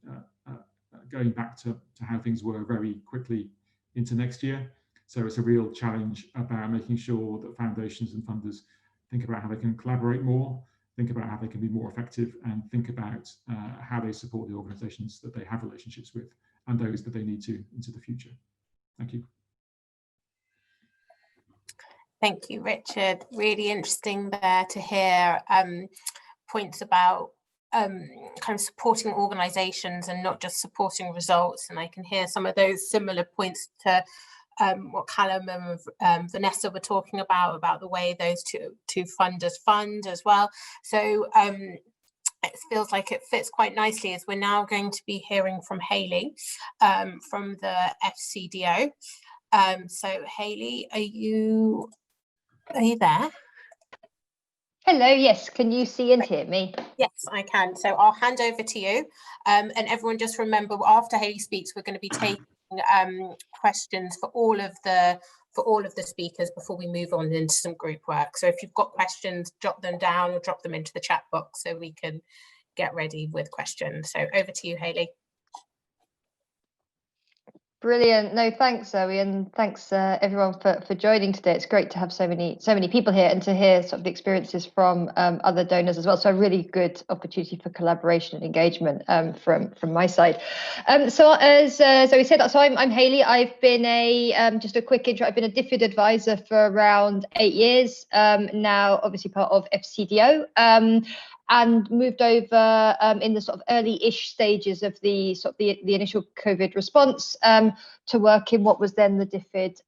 going back to how things were very quickly into next year. So it's a real challenge about making sure that foundations and funders think about how they can collaborate more, think about how they can be more effective, and think about how they support the organisations that they have relationships with and those that they need to into the future. Thank you. Thank you, Richard. Really interesting there to hear points about kind of supporting organisations and not just supporting results. And I can hear some of those similar points to what Callum and Vanessa were talking about the way those two funders fund as well. So it feels like it fits quite nicely as we're now going to be hearing from Hayley from the FCDO. So Hayley, are you there? Hello, yes, can you see and hear me? Yes, I can. So I'll hand over to you. And everyone just remember, after Hayley speaks, we're going to be taking questions for all of the speakers before we move on into some group work. So if you've got questions, jot them down or drop them into the chat box so we can get ready with questions. So over to you, Hayley. Brilliant. No, thanks, Zoe, and thanks everyone for joining today. It's great to have so many people here and to hear sort of the experiences from other donors as well. So a really good opportunity for collaboration and engagement from my side. So as Zoe said, so I'm Hayley. I've been just a quick intro. I've been a DFID advisor for around 8 years now, obviously part of FCDO. And moved over in the sort of early-ish stages of the initial COVID response to work in what was then the DFID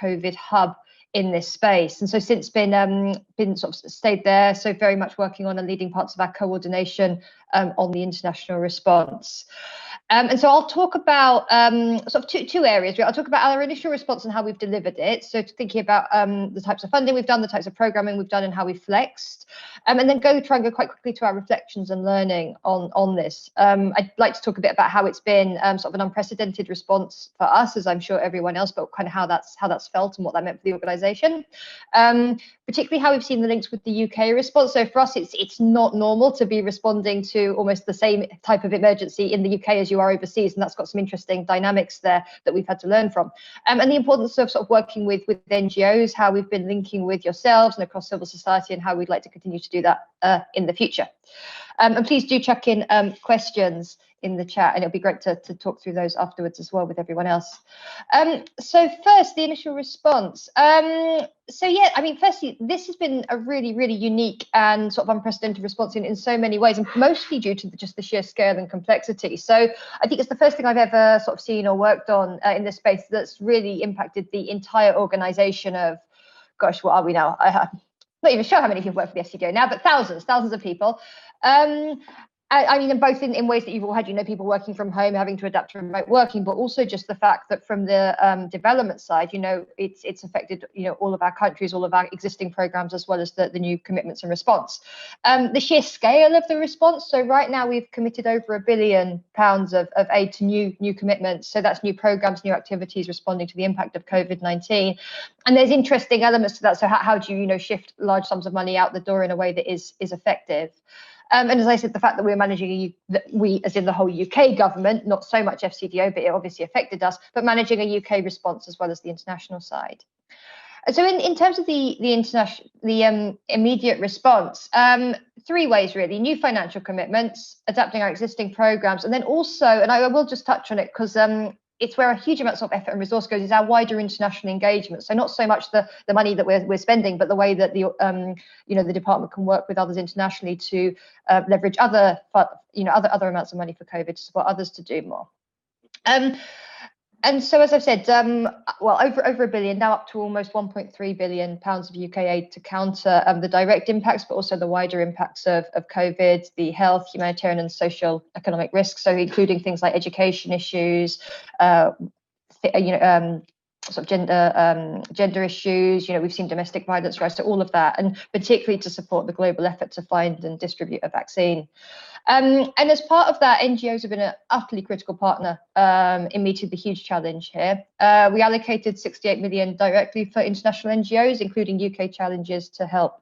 COVID hub in this space. And so since been sort of stayed there, so very much working on and leading parts of our coordination on the international response. And so I'll talk about sort of two areas. I'll talk about our initial response and how we've delivered it. So thinking about the types of funding we've done, the types of programming we've done, and how we flexed. And then try and go quite quickly to our reflections and learning on this. I'd like to talk a bit about how it's been sort of an unprecedented response for us, as I'm sure everyone else, but kind of how that's felt and what that meant for the organisation. Particularly how we've seen the links with the UK response. So for us, it's not normal to be responding to almost the same type of emergency in the UK as you are overseas, and that's got some interesting dynamics there that we've had to learn from. And the importance of sort of working with NGOs, how we've been linking with yourselves and across civil society, and how we'd like to continue to do that in the future. And please do chuck in questions in the chat, and it'll be great to talk through those afterwards as well with everyone else. So first, the initial response. So yeah, I mean, firstly, this has been a really, really unique and sort of unprecedented response in so many ways, and mostly due to just the sheer scale and complexity. So I think it's the first thing I've ever sort of seen or worked on in this space that's really impacted the entire organisation of, gosh, what are we now? I'm not even sure how many people work for the FCDO now, but thousands of people. I mean, both in ways that you've all had, people working from home, having to adapt to remote working, but also just the fact that from the development side, it's affected, all of our countries, all of our existing programs, as well as the new commitments and response. The sheer scale of the response. So right now we've committed over £1 billion of aid to new commitments. So that's new programs, new activities responding to the impact of Covid-19. And there's interesting elements to that. So how do you, shift large sums of money out the door in a way that is effective? And as I said, the fact that we're managing, we as in the whole UK government, not so much FCDO, but it obviously affected us, but managing a UK response as well as the international side. So in terms of the immediate response, 3 ways really: new financial commitments, adapting our existing programs, and then also, and I will just touch on it because it's where a huge amounts of effort and resource goes, is our wider international engagement. So not so much the money that we're spending, but the way that the department can work with others internationally to leverage other amounts of money for COVID to support others to do more. And so, as I've said, well, over £1 billion, now up to almost £1.3 billion of UK aid to counter the direct impacts, but also the wider impacts of COVID, the health, humanitarian and social economic risks. So including things like education issues, sort of gender issues, we've seen domestic violence rise, so all of that, and particularly to support the global effort to find and distribute a vaccine. And as part of that, NGOs have been an utterly critical partner in meeting the huge challenge here. We allocated 68 million directly for international NGOs, including UK challenges to help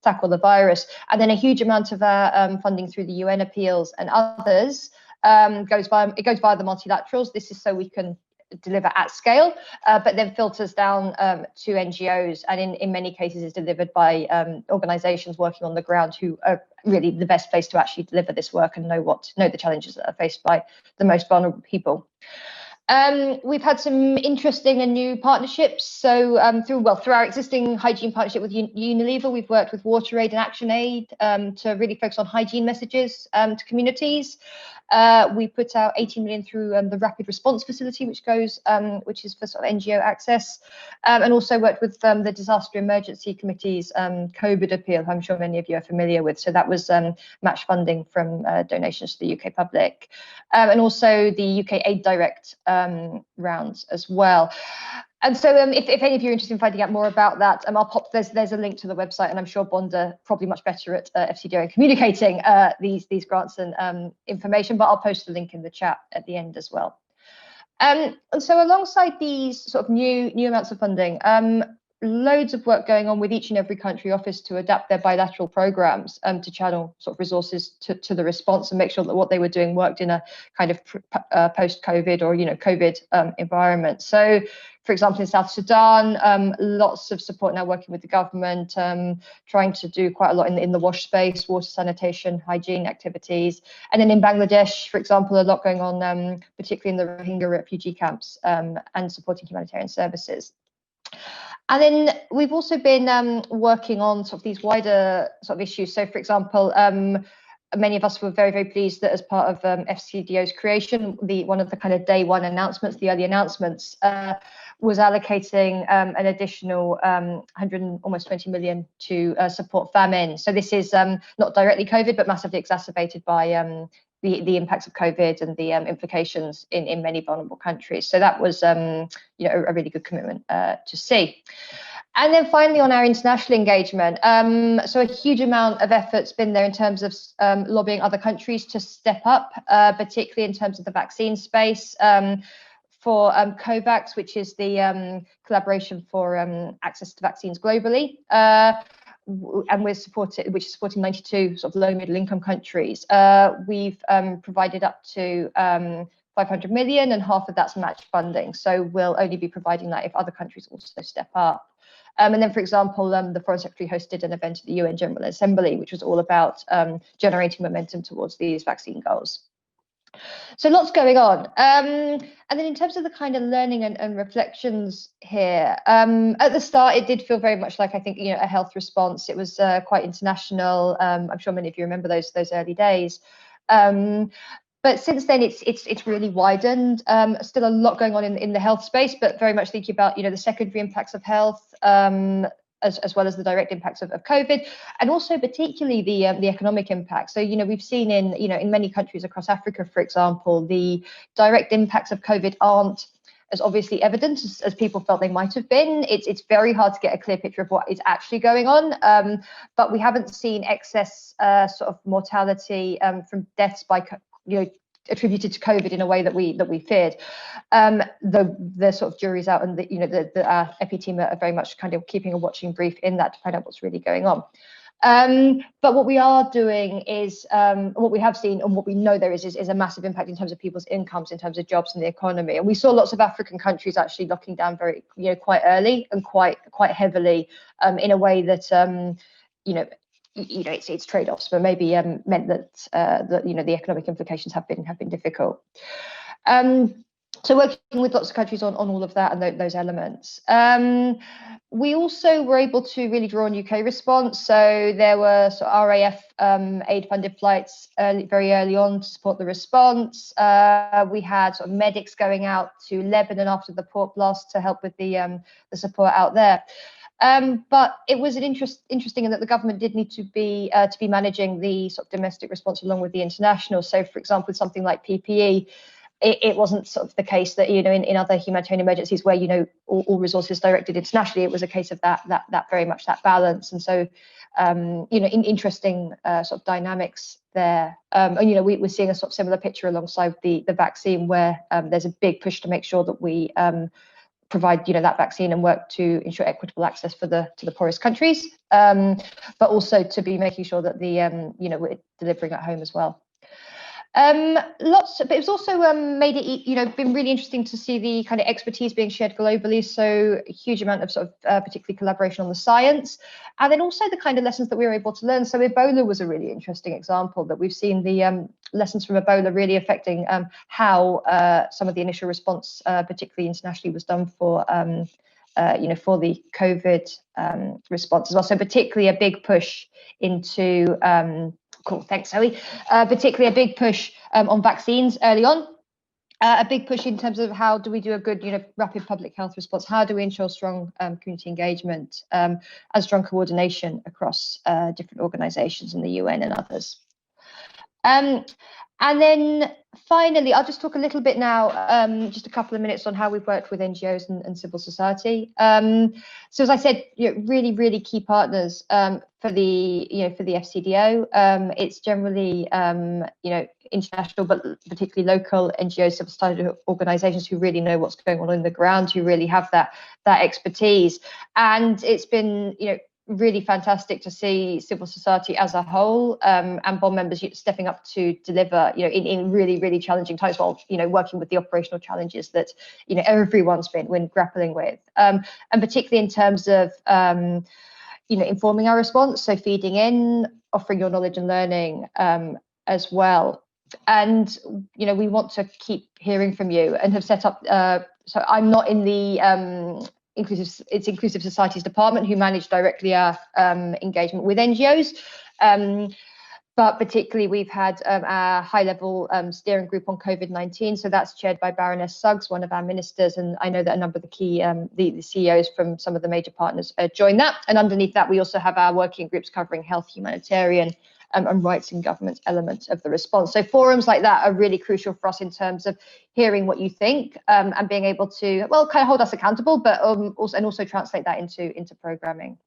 tackle the virus. And then a huge amount of our funding through the UN appeals and others goes via the multilaterals. This is so we can deliver at scale, but then filters down to NGOs, and in many cases is delivered by organisations working on the ground who are really the best place to actually deliver this work and know the challenges that are faced by the most vulnerable people. We've had some interesting and new partnerships. So through our existing hygiene partnership with Unilever, we've worked with WaterAid and ActionAid to really focus on hygiene messages to communities. We put out 18 million through the Rapid Response Facility, which is for sort of NGO access, and also worked with the Disaster Emergency Committee's Covert Ppl, who I'm sure many of you are familiar with. So that was match funding from donations to the UK public, and also the UK Aid Direct rounds as well. And so if any of you are interested in finding out more about that, I'll pop, there's a link to the website, and I'm sure Bond are probably much better at FCDO and communicating these grants and information, but I'll post the link in the chat at the end as well. And so alongside these sort of new amounts of funding, loads of work going on with each and every country office to adapt their bilateral programs to channel sort of resources to the response and make sure that what they were doing worked in a kind of post-COVID or COVID environment. So, for example, in South Sudan, lots of support now working with the government, trying to do quite a lot in the wash space, water sanitation, hygiene activities. And then in Bangladesh, for example, a lot going on, particularly in the Rohingya refugee camps, and supporting humanitarian services. And then we've also been working on sort of these wider sort of issues. So, for example, many of us were very, very pleased that as part of FCDO's creation, one of the kind of day one announcements, the early announcements, was allocating an additional 120 million to support famine. So this is not directly COVID, but massively exacerbated by the impacts of COVID and the implications in many vulnerable countries. So that was a really good commitment to see. And then finally, on our international engagement, so a huge amount of effort's been there in terms of lobbying other countries to step up, particularly in terms of the vaccine space. For COVAX, which is the collaboration for access to vaccines globally, and which is supporting 92 sort of low middle income countries. We've provided up to 500 million, and half of that's match funding. So we'll only be providing that if other countries also step up. And then, for example, the Foreign Secretary hosted an event at the UN General Assembly, which was all about generating momentum towards these vaccine goals. So lots going on. And then in terms of the kind of learning and reflections here, at the start, it did feel very much like, I think, a health response. It was quite international. I'm sure many of you remember those early days. But since then, it's really widened. Still a lot going on in the health space, but very much thinking about the secondary impacts of health, as well as the direct impacts of COVID, and also particularly the economic impact. So we've seen in many countries across Africa, for example, the direct impacts of COVID aren't as obviously evident as people felt they might have been. It's very hard to get a clear picture of what is actually going on, but we haven't seen excess sort of mortality from deaths by attributed to COVID in a way that we feared. The sort of jury's out, and the EPI team are very much kind of keeping a watching brief in that to find out what's really going on. But what we are doing is, what we have seen and what we know there is a massive impact in terms of people's incomes, in terms of jobs and the economy. And we saw lots of African countries actually locking down very, quite early and quite heavily, in a way that, it's trade-offs, but maybe meant that the economic implications have been difficult. So working with lots of countries on all of that and those elements. We also were able to really draw on UK response. So there were sort of RAF aid-funded flights very early on to support the response. We had sort of medics going out to Lebanon after the port blast to help with the support out there. But it was interesting in that the government did need to be managing the sort of domestic response along with the international. So, for example, with something like PPE, it wasn't sort of the case that in other humanitarian emergencies where all resources directed internationally. It was a case of that very much that balance. And so, interesting sort of dynamics there. And we're seeing a sort of similar picture alongside the vaccine, where there's a big push to make sure that we provide that vaccine and work to ensure equitable access to the poorest countries, but also to be making sure that we're delivering at home as well. But it's also made it been really interesting to see the kind of expertise being shared globally. So a huge amount of sort of particularly collaboration on the science, and then also the kind of lessons that we were able to learn. So Ebola was a really interesting example that we've seen the lessons from Ebola really affecting how some of the initial response, particularly internationally, was done for for the COVID response as well. So particularly a big push into cool, thanks, Zoe. Particularly a big push on vaccines early on. A big push in terms of how do we do a good, rapid public health response? How do we ensure strong community engagement and strong coordination across different organisations in the UN and others? And then finally, I'll just talk a little bit now, just a couple of minutes on how we've worked with NGOs and civil society. So as I said, really, really key partners for the FCDO. It's generally international, but particularly local NGOs, civil society organisations who really know what's going on the ground, who really have that expertise. And it's been really fantastic to see civil society as a whole and BOM members stepping up to deliver in really, really challenging times, while working with the operational challenges that everyone's been grappling with, and particularly in terms of informing our response, so feeding in, offering your knowledge and learning as well. And we want to keep hearing from you and have set up so I'm not in the Inclusive Societies Department, who manage directly our engagement with NGOs. But particularly, we've had our high-level steering group on COVID-19. So that's chaired by Baroness Suggs, one of our ministers. And I know that a number of the key the CEOs from some of the major partners joined that. And underneath that, we also have our working groups covering health, humanitarian, and rights and government elements of the response. So forums like that are really crucial for us in terms of hearing what you think and being able to, well, kind of hold us accountable, but also translate that into programming.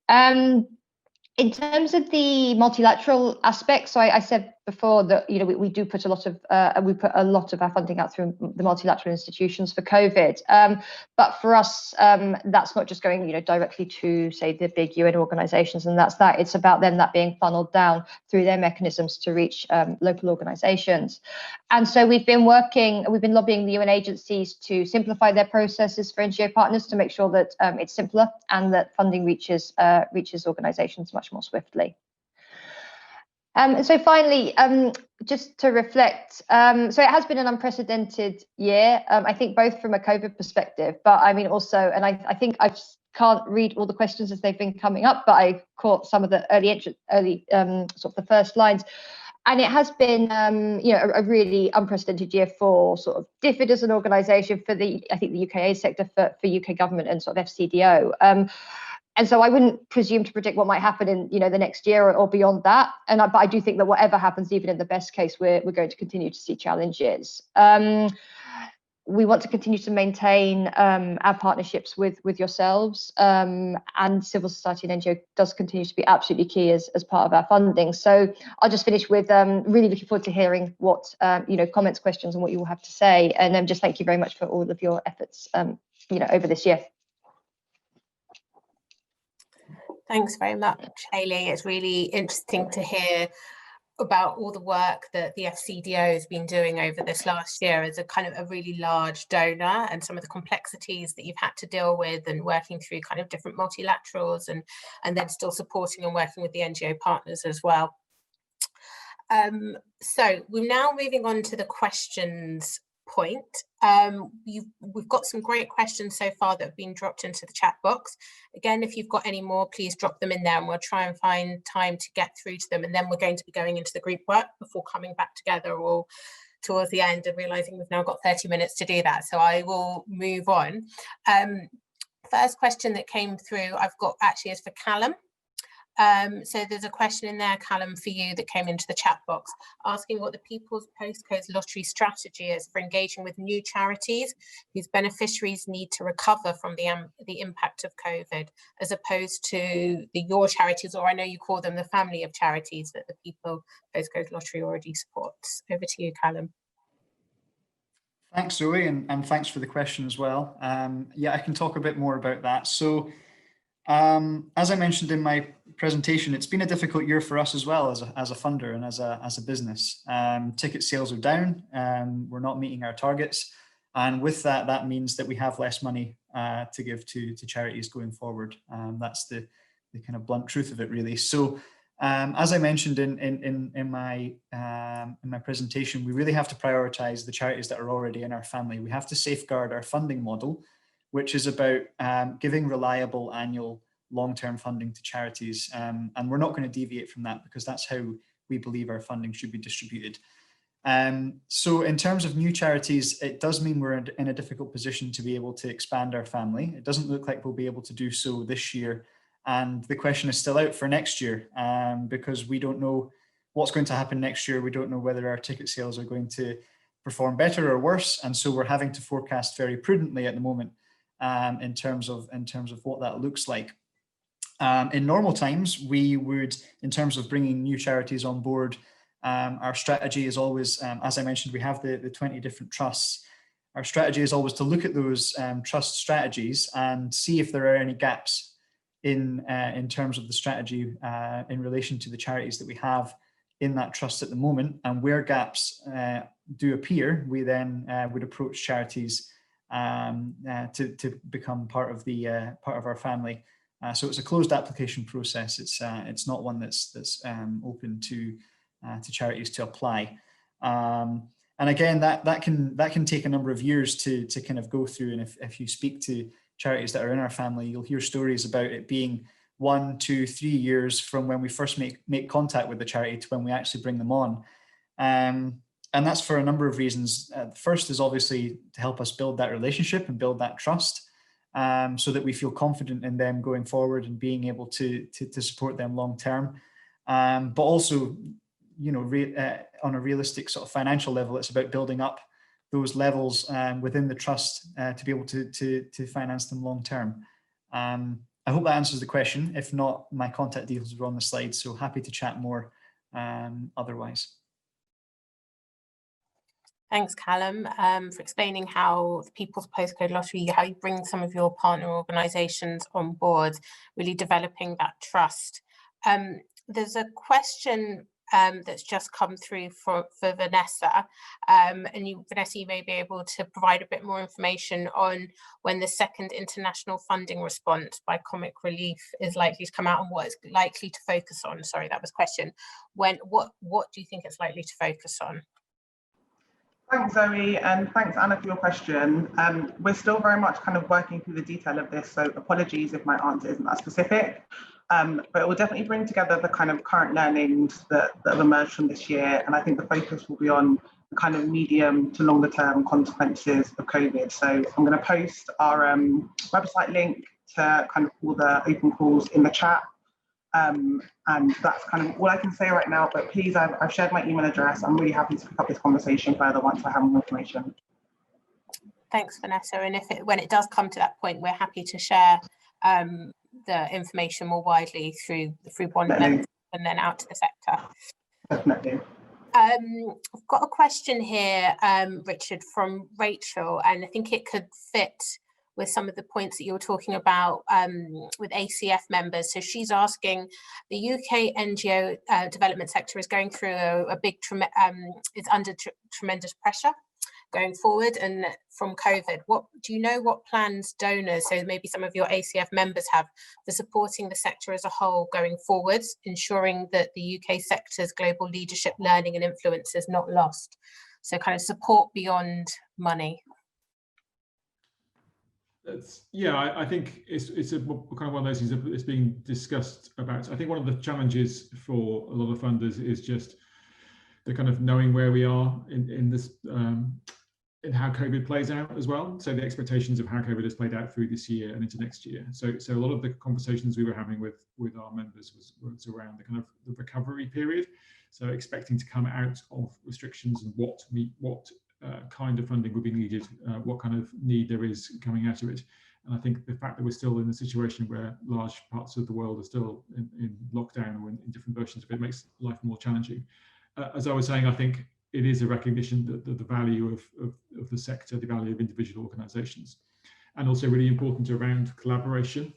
In terms of the multilateral aspect, so I said before that we do put a lot of our funding out through the multilateral institutions for COVID, but for us that's not just going directly to, say, the big UN organisations, and it's about them that being funneled down through their mechanisms to reach local organisations. And so we've been lobbying the UN agencies to simplify their processes for NGO partners to make sure that it's simpler and that funding reaches organisations much more swiftly. And so finally, just to reflect, so it has been an unprecedented year, I think both from a COVID perspective, but I mean also, and I think I can't read all the questions as they've been coming up, but I caught some of the early sort of the first lines. And it has been, a really unprecedented year for sort of DFID as an organisation, for I think the UKA sector, for UK government and sort of FCDO. And so I wouldn't presume to predict what might happen in the next year or beyond that. But I do think that whatever happens, even in the best case, we're going to continue to see challenges. We want to continue to maintain our partnerships with yourselves, and civil society and NGO does continue to be absolutely key as part of our funding. So I'll just finish with really looking forward to hearing what comments, questions, and what you all have to say. And just thank you very much for all of your efforts over this year. Thanks very much, Hayley. It's really interesting to hear about all the work that the FCDO has been doing over this last year as a kind of a really large donor, and some of the complexities that you've had to deal with, and working through kind of different multilaterals, and then still supporting and working with the NGO partners as well. So we're now moving on to the questions point. We've got some great questions so far that have been dropped into the chat box. Again, if you've got any more, please drop them in there and we'll try and find time to get through to them. And then we're going to be going into the group work before coming back together all towards the end and realizing we've now got 30 minutes to do that. So I will move on. First question that came through I've got actually is for Callum. So there's a question in there, Callum, for you that came into the chat box, asking what the People's Postcodes Lottery strategy is for engaging with new charities whose beneficiaries need to recover from the impact of COVID, as opposed to your charities, or I know you call them the family of charities that the People's Postcodes Lottery already supports. Over to you, Callum. Thanks, Zoe, and thanks for the question as well. Yeah, I can talk a bit more about that. So, as I mentioned in my presentation, it's been a difficult year for us as well as a funder and as a business. Ticket sales are down, we're not meeting our targets, and with that, that means that we have less money to give to charities going forward. That's the kind of blunt truth of it, really. So, as I mentioned in my presentation, we really have to prioritise the charities that are already in our family. We have to safeguard our funding model, which is about giving reliable annual long-term funding to charities. And we're not going to deviate from that because that's how we believe our funding should be distributed. So in terms of new charities, it does mean we're in a difficult position to be able to expand our family. It doesn't look like we'll be able to do so this year. And the question is still out for next year because we don't know what's going to happen next year. We don't know whether our ticket sales are going to perform better or worse. And so we're having to forecast very prudently at the moment in terms of what that looks like. In normal times, we would, in terms of bringing new charities on board, our strategy is always, as I mentioned, we have the 20 different trusts. Our strategy is always to look at those trust strategies and see if there are any gaps in terms of the strategy in relation to the charities that we have in that trust at the moment. And where gaps do appear, we then would approach charities to become part of our family. So it's a closed application process. It's not one that's open to charities to apply. And again, that can take a number of years to kind of go through. And if you speak to charities that are in our family, you'll hear stories about it being 1, 2, 3 years from when we first make contact with the charity to when we actually bring them on. And that's for a number of reasons. The first is obviously to help us build that relationship and build that trust, so that we feel confident in them going forward and being able to support them long term. But also, you know, on a realistic sort of financial level, it's about building up those levels within the trust to be able to finance them long term. I hope that answers the question. If not, my contact details are on the slide, so happy to chat more otherwise. Thanks, Callum, for explaining how the People's Postcode Lottery, how you bring some of your partner organisations on board, really developing that trust. There's a question that's just come through for Vanessa, and Vanessa, you may be able to provide a bit more information on when the second international funding response by Comic Relief is likely to come out and what it's likely to focus on. Sorry, that was a question. What do you think it's likely to focus on? Thanks, Zoe, and thanks, Anna, for your question. We're still very much kind of working through the detail of this, so apologies if my answer isn't that specific. But it will definitely bring together the kind of current learnings that have emerged from this year, and I think the focus will be on the kind of medium to longer term consequences of COVID. So I'm going to post our website link to kind of all the open calls in the chat. And that's kind of all I can say right now, but please, I've shared my email address. I'm really happy to pick up this conversation further once I have more information. Thanks, Vanessa. And when it does come to that point, we're happy to share the information more widely through bond and then out to the sector. Definitely. I've got a question here, Richard, from Rachel, and I think it could fit with some of the points that you were talking about with ACF members. So she's asking, the UK NGO development sector is going through it's under tremendous pressure going forward and from COVID. Do you know what plans donors, so maybe some of your ACF members, have for supporting the sector as a whole going forwards, ensuring that the UK sector's global leadership, learning and influence is not lost? So kind of support beyond money. I think it's a kind of one of those things that is being discussed about. I think one of the challenges for a lot of funders is just the kind of knowing where we are in this, in how COVID plays out as well. So the expectations of how COVID has played out through this year and into next year. So a lot of the conversations we were having with our members was around the kind of the recovery period. So expecting to come out of restrictions and what kind of funding would be needed, what kind of need there is coming out of it. And I think the fact that we're still in a situation where large parts of the world are still in lockdown or in different versions of it makes life more challenging. As I was saying, I think it is a recognition that the value of the sector, the value of individual organisations, and also really important around collaboration.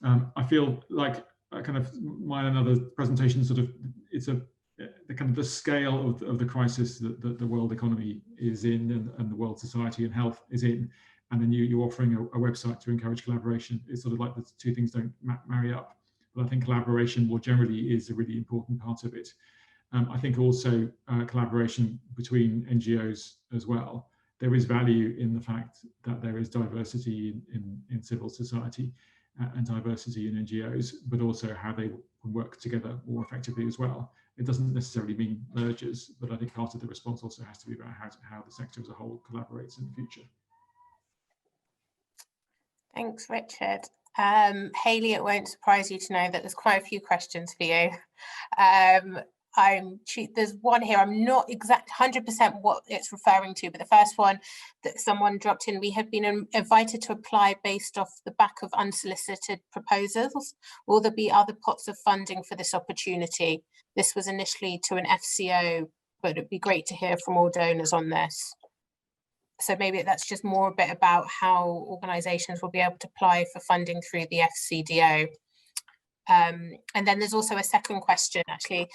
I feel like kind of mine and other presentations sort of, it's the kind of the scale of the crisis that the world economy is in and the world society and health is in, and then you're offering a website to encourage collaboration. It's sort of like the two things don't marry up, but I think collaboration more generally is a really important part of it. I think also collaboration between NGOs as well. There is value in the fact that there is diversity in civil society and diversity in NGOs, but also how they work together more effectively as well. It doesn't necessarily mean mergers, but I think part of the response also has to be about how the sector as a whole collaborates in the future. Thanks, Richard. Hayley, it won't surprise you to know that there's quite a few questions for you. There's one here, I'm not exact 100% what it's referring to, but the first one that someone dropped in, we have been invited to apply based off the back of unsolicited proposals. Will there be other pots of funding for this opportunity? This was initially to an FCO, but it'd be great to hear from all donors on this. So maybe that's just more a bit about how organisations will be able to apply for funding through the FCDO. And then there's also a second question, actually.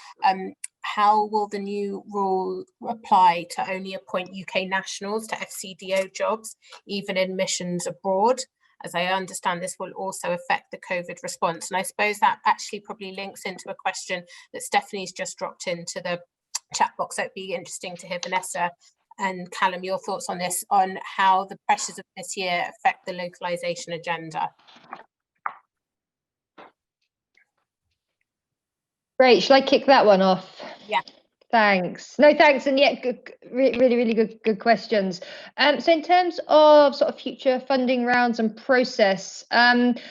How will the new rule apply to only appoint UK nationals to FCDO jobs, even in missions abroad? As I understand, this will also affect the COVID response. And I suppose that actually probably links into a question that Stephanie's just dropped into the chat box. So it'd be interesting to hear Vanessa and Callum, your thoughts on this, on how the pressures of this year affect the localization agenda. Great. Shall I kick that one off? Yeah. Thanks. No, thanks. And yeah, really good questions. So in terms of sort of future funding rounds and process, and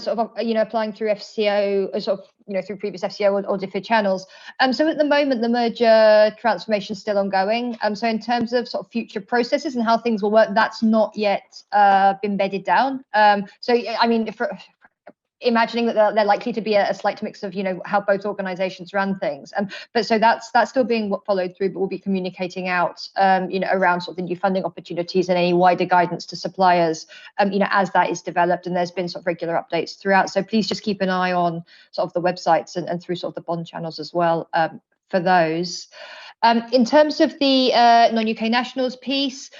sort of, applying through FCO, sort of, through previous FCO or different channels. So at the moment, the merger transformation is still ongoing. So in terms of sort of future processes and how things will work, that's not yet been bedded down. So, I mean, imagining that they're likely to be a slight mix of, how both organizations run things. But so that's still being followed through, but we'll be communicating out, around sort of the new funding opportunities and any wider guidance to suppliers, as that is developed. And there's been sort of regular updates throughout. So please just keep an eye on sort of the websites and through sort of the bond channels as well, for those. In terms of the non-UK nationals piece,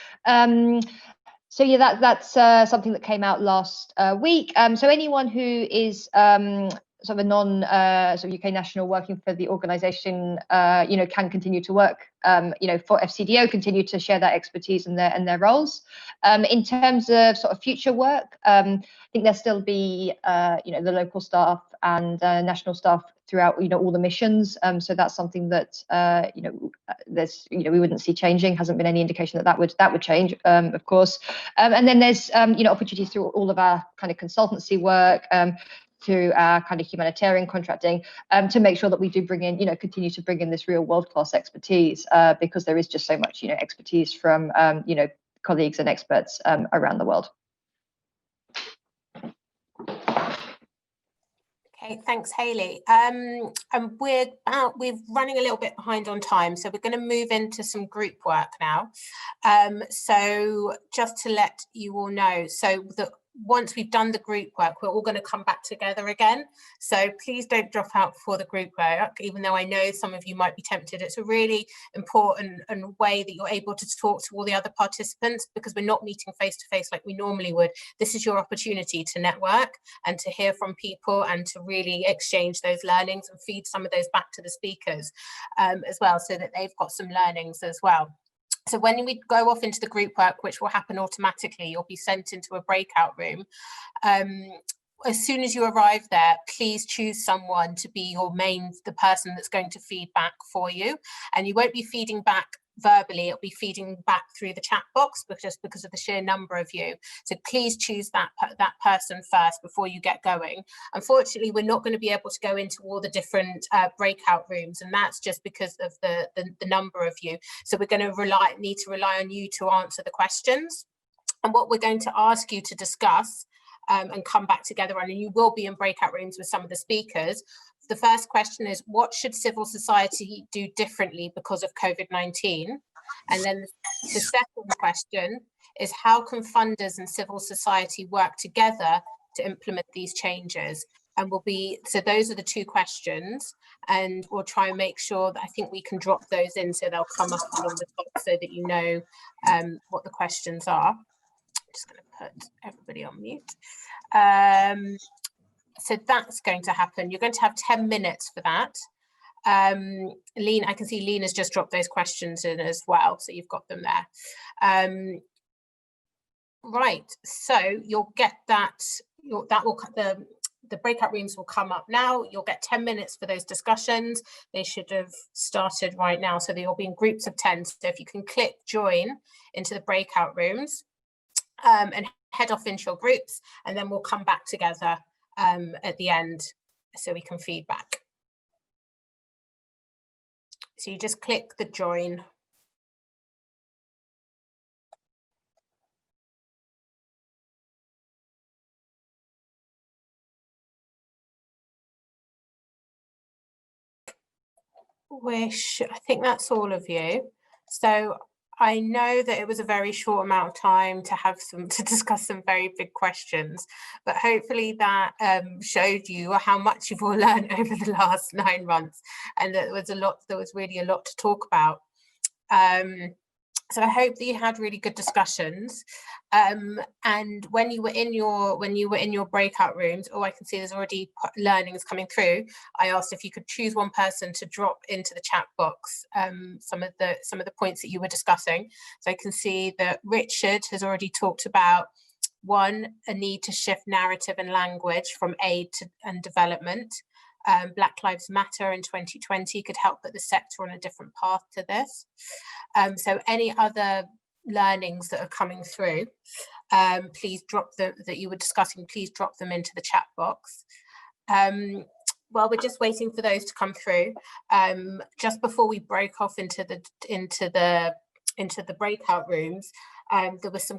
so yeah, that's something that came out last week. So anyone who is sort of a sort of UK national working for the organisation, can continue to work, for FCDO, continue to share that expertise and their roles. In terms of sort of future work, I think there'll still be, the local staff and national staff throughout, all the missions. So that's something that, there's, we wouldn't see changing. Hasn't been any indication that would change, of course. And then there's, opportunities through all of our kind of consultancy work, through our kind of humanitarian contracting, to make sure that we do bring in, continue to bring in this real world-class expertise, because there is just so much, expertise from, colleagues and experts around the world. Okay, thanks, Hayley. And we're running a little bit behind on time, so we're going to move into some group work now. So just to let you all know, so once we've done the group work, we're all going to come back together again. So please don't drop out for the group work, even though I know some of you might be tempted. It's a really important way that you're able to talk to all the other participants, because we're not meeting face to face like we normally would. This is your opportunity to network and to hear from people and to really exchange those learnings and feed some of those back to the speakers, as well, so that they've got some learnings as well. So when we go off into the group work, which will happen automatically, you'll be sent into a breakout room. As soon as you arrive there, please choose someone to be the person that's going to feed back for you. And you won't be feeding back verbally, it'll be feeding back through the chat box, just because of the sheer number of you. So please choose that person first before you get going. Unfortunately, we're not going to be able to go into all the different breakout rooms, and that's just because of the number of you. So we're going to need to rely on you to answer the questions. And what we're going to ask you to discuss and come back together on, and you will be in breakout rooms with some of the speakers. The first question is, what should civil society do differently because of COVID-19? And then the second question is, how can funders and civil society work together to implement these changes? And so those are the two questions, and we'll try and make sure that I think we can drop those in so they'll come up along the top so that you know what the questions are. I'm just going to put everybody on mute. So that's going to happen. You're going to have 10 minutes for that. Lean, I can see Lean has just dropped those questions in as well, so you've got them there. Right, so you'll get that. The breakout rooms will come up now. You'll get 10 minutes for those discussions. They should have started right now, so they'll be in groups of 10. So if you can click join into the breakout rooms and head off into your groups, and then we'll come back together at the end so we can feedback. So you just click the join. I think that's all of you. So I know that it was a very short amount of time to discuss some very big questions, but hopefully that showed you how much you've all learned over the last 9 months, and that there was really a lot to talk about. So I hope that you had really good discussions. And when you were in your breakout rooms, I can see there's already learnings coming through. I asked if you could choose one person to drop into the chat box some of the points that you were discussing. So I can see that Richard has already talked about, one, a need to shift narrative and language from aid and development. Black Lives Matter in 2020 could help put the sector on a different path to this. So any other learnings that are coming through, please drop them, that you were discussing, please drop them into the chat box. While we're just waiting for those to come through, just before we break off into the breakout rooms, there was some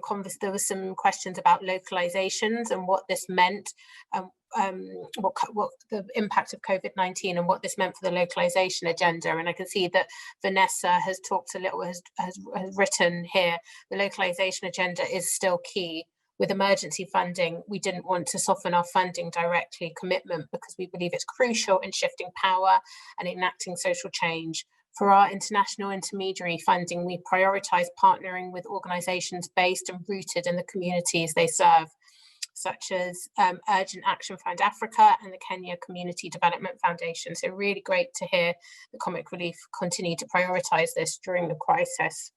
questions about localizations and what this meant, what the impact of COVID-19 and what this meant for the localization agenda. And I can see that Vanessa has talked a little, has written here, the localization agenda is still key. With emergency funding, we didn't want to soften our funding directly commitment because we believe it's crucial in shifting power and enacting social change. For our international intermediary funding, we prioritise partnering with organisations based and rooted in the communities they serve, such as Urgent Action Fund Africa and the Kenya Community Development Foundation. So really great to hear the Comic Relief continue to prioritise this during the crisis.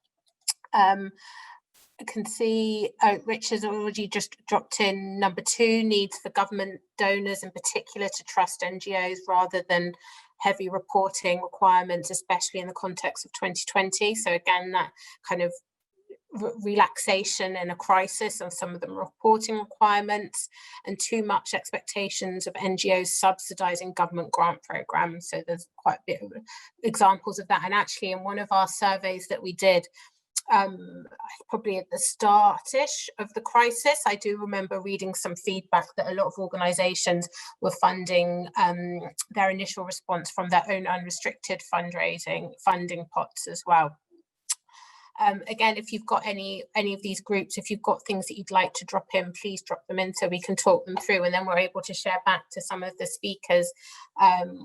I can see Rich has already just dropped in number 2, needs for government donors in particular to trust NGOs rather than heavy reporting requirements, especially in the context of 2020. So again, that kind of relaxation in a crisis of some of the reporting requirements and too much expectations of NGOs subsidising government grant programmes. So there's quite a bit of examples of that. And actually in one of our surveys that we did, probably at the start-ish of the crisis, I do remember reading some feedback that a lot of organisations were funding their initial response from their own unrestricted funding pots as well. Again, if you've got any of these groups, if you've got things that you'd like to drop in, please drop them in so we can talk them through, and then we're able to share back to some of the speakers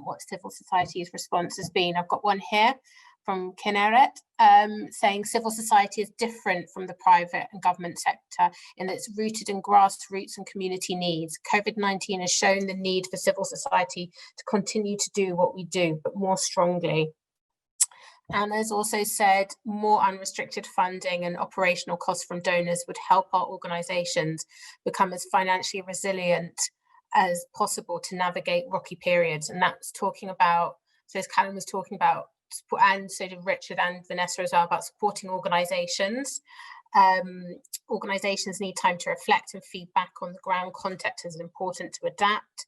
what civil society's response has been. I've got one here from Kinneret saying civil society is different from the private and government sector in that it's rooted in grassroots and community needs. COVID-19 has shown the need for civil society to continue to do what we do, but more strongly. Anna's also said more unrestricted funding and operational costs from donors would help our organisations become as financially resilient as possible to navigate rocky periods. And that's talking about, so as Callum was talking about, and so did Richard and Vanessa as well, about supporting organisations. Organisations need time to reflect and feedback on the ground. Context is important to adapt.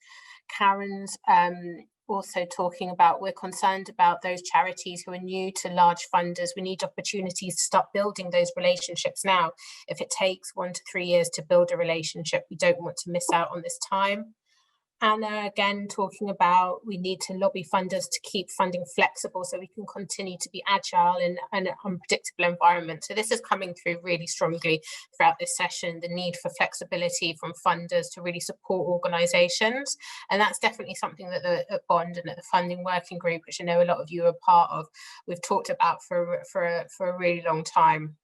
Karen's also talking about, we're concerned about those charities who are new to large funders. We need opportunities to start building those relationships now. If it takes 1 to 3 years to build a relationship, we don't want to miss out on this time. Anna again talking about we need to lobby funders to keep funding flexible so we can continue to be agile in an unpredictable environment. So this is coming through really strongly throughout this session, the need for flexibility from funders to really support organisations. And that's definitely something that at Bond and at the funding working group, which I know a lot of you are part of, we've talked about for a really long time.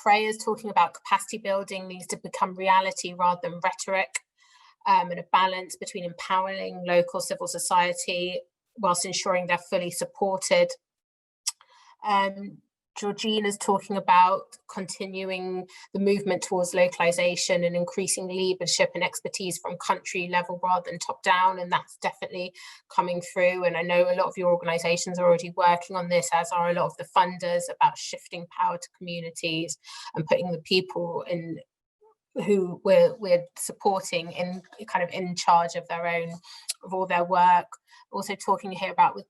Freya's talking about capacity building needs to become reality rather than rhetoric. And a balance between empowering local civil society whilst ensuring they're fully supported. Georgina's talking about continuing the movement towards localization and increasing leadership and expertise from country level rather than top down, and that's definitely coming through. And I know a lot of your organisations are already working on this, as are a lot of the funders, about shifting power to communities and putting the people in who we're supporting in kind of in charge of their own, of all their work. Also talking here about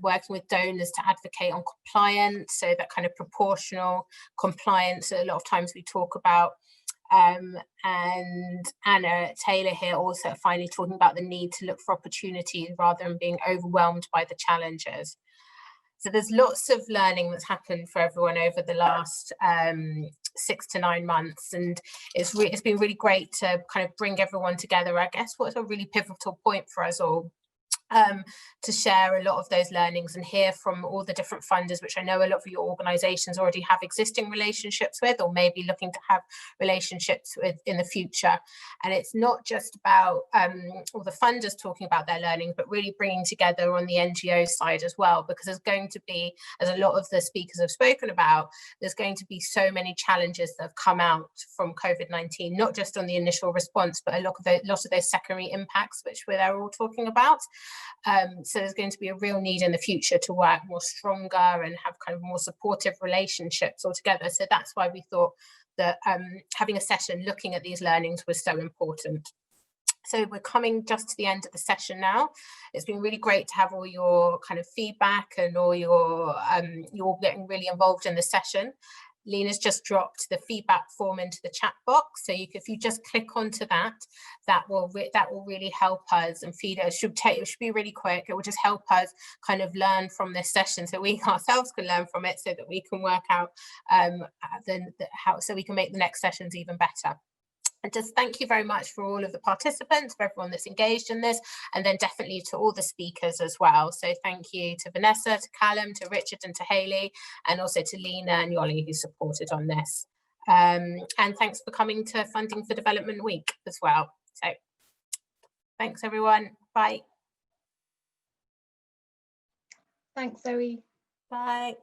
working with donors to advocate on compliance, so that kind of proportional compliance that a lot of times we talk about. And Anna Taylor here also finally talking about the need to look for opportunities rather than being overwhelmed by the challenges. So there's lots of learning that's happened for everyone over the last 6 to 9 months, and it's been really great to kind of bring everyone together. I guess what's a really pivotal point for us all to share a lot of those learnings and hear from all the different funders, which I know a lot of your organisations already have existing relationships with, or maybe looking to have relationships with in the future. And it's not just about all the funders talking about their learning, but really bringing together on the NGO side as well, because there's going to be, as a lot of the speakers have spoken about, there's going to be so many challenges that have come out from COVID-19, not just on the initial response, but a lot of those secondary impacts, which they're all talking about. So there's going to be a real need in the future to work more stronger and have kind of more supportive relationships altogether. So that's why we thought that having a session looking at these learnings was so important. So we're coming just to the end of the session now. It's been really great to have all your kind of feedback and all your, you're all getting really involved in the session. Lena's just dropped the feedback form into the chat box, so if you just click onto that, that will really help us and feed us. It should be really quick. It will just help us kind of learn from this session, so we ourselves can learn from it, so that we can work out so we can make the next sessions even better. And just thank you very much for all of the participants, for everyone that's engaged in this, and then definitely to all the speakers as well. So thank you to Vanessa, to Callum, to Richard and to Hayley, and also to Lena and Yoli who supported on this. And thanks for coming to Funding for Development Week as well. So thanks everyone, bye. Thanks, Zoe. Bye.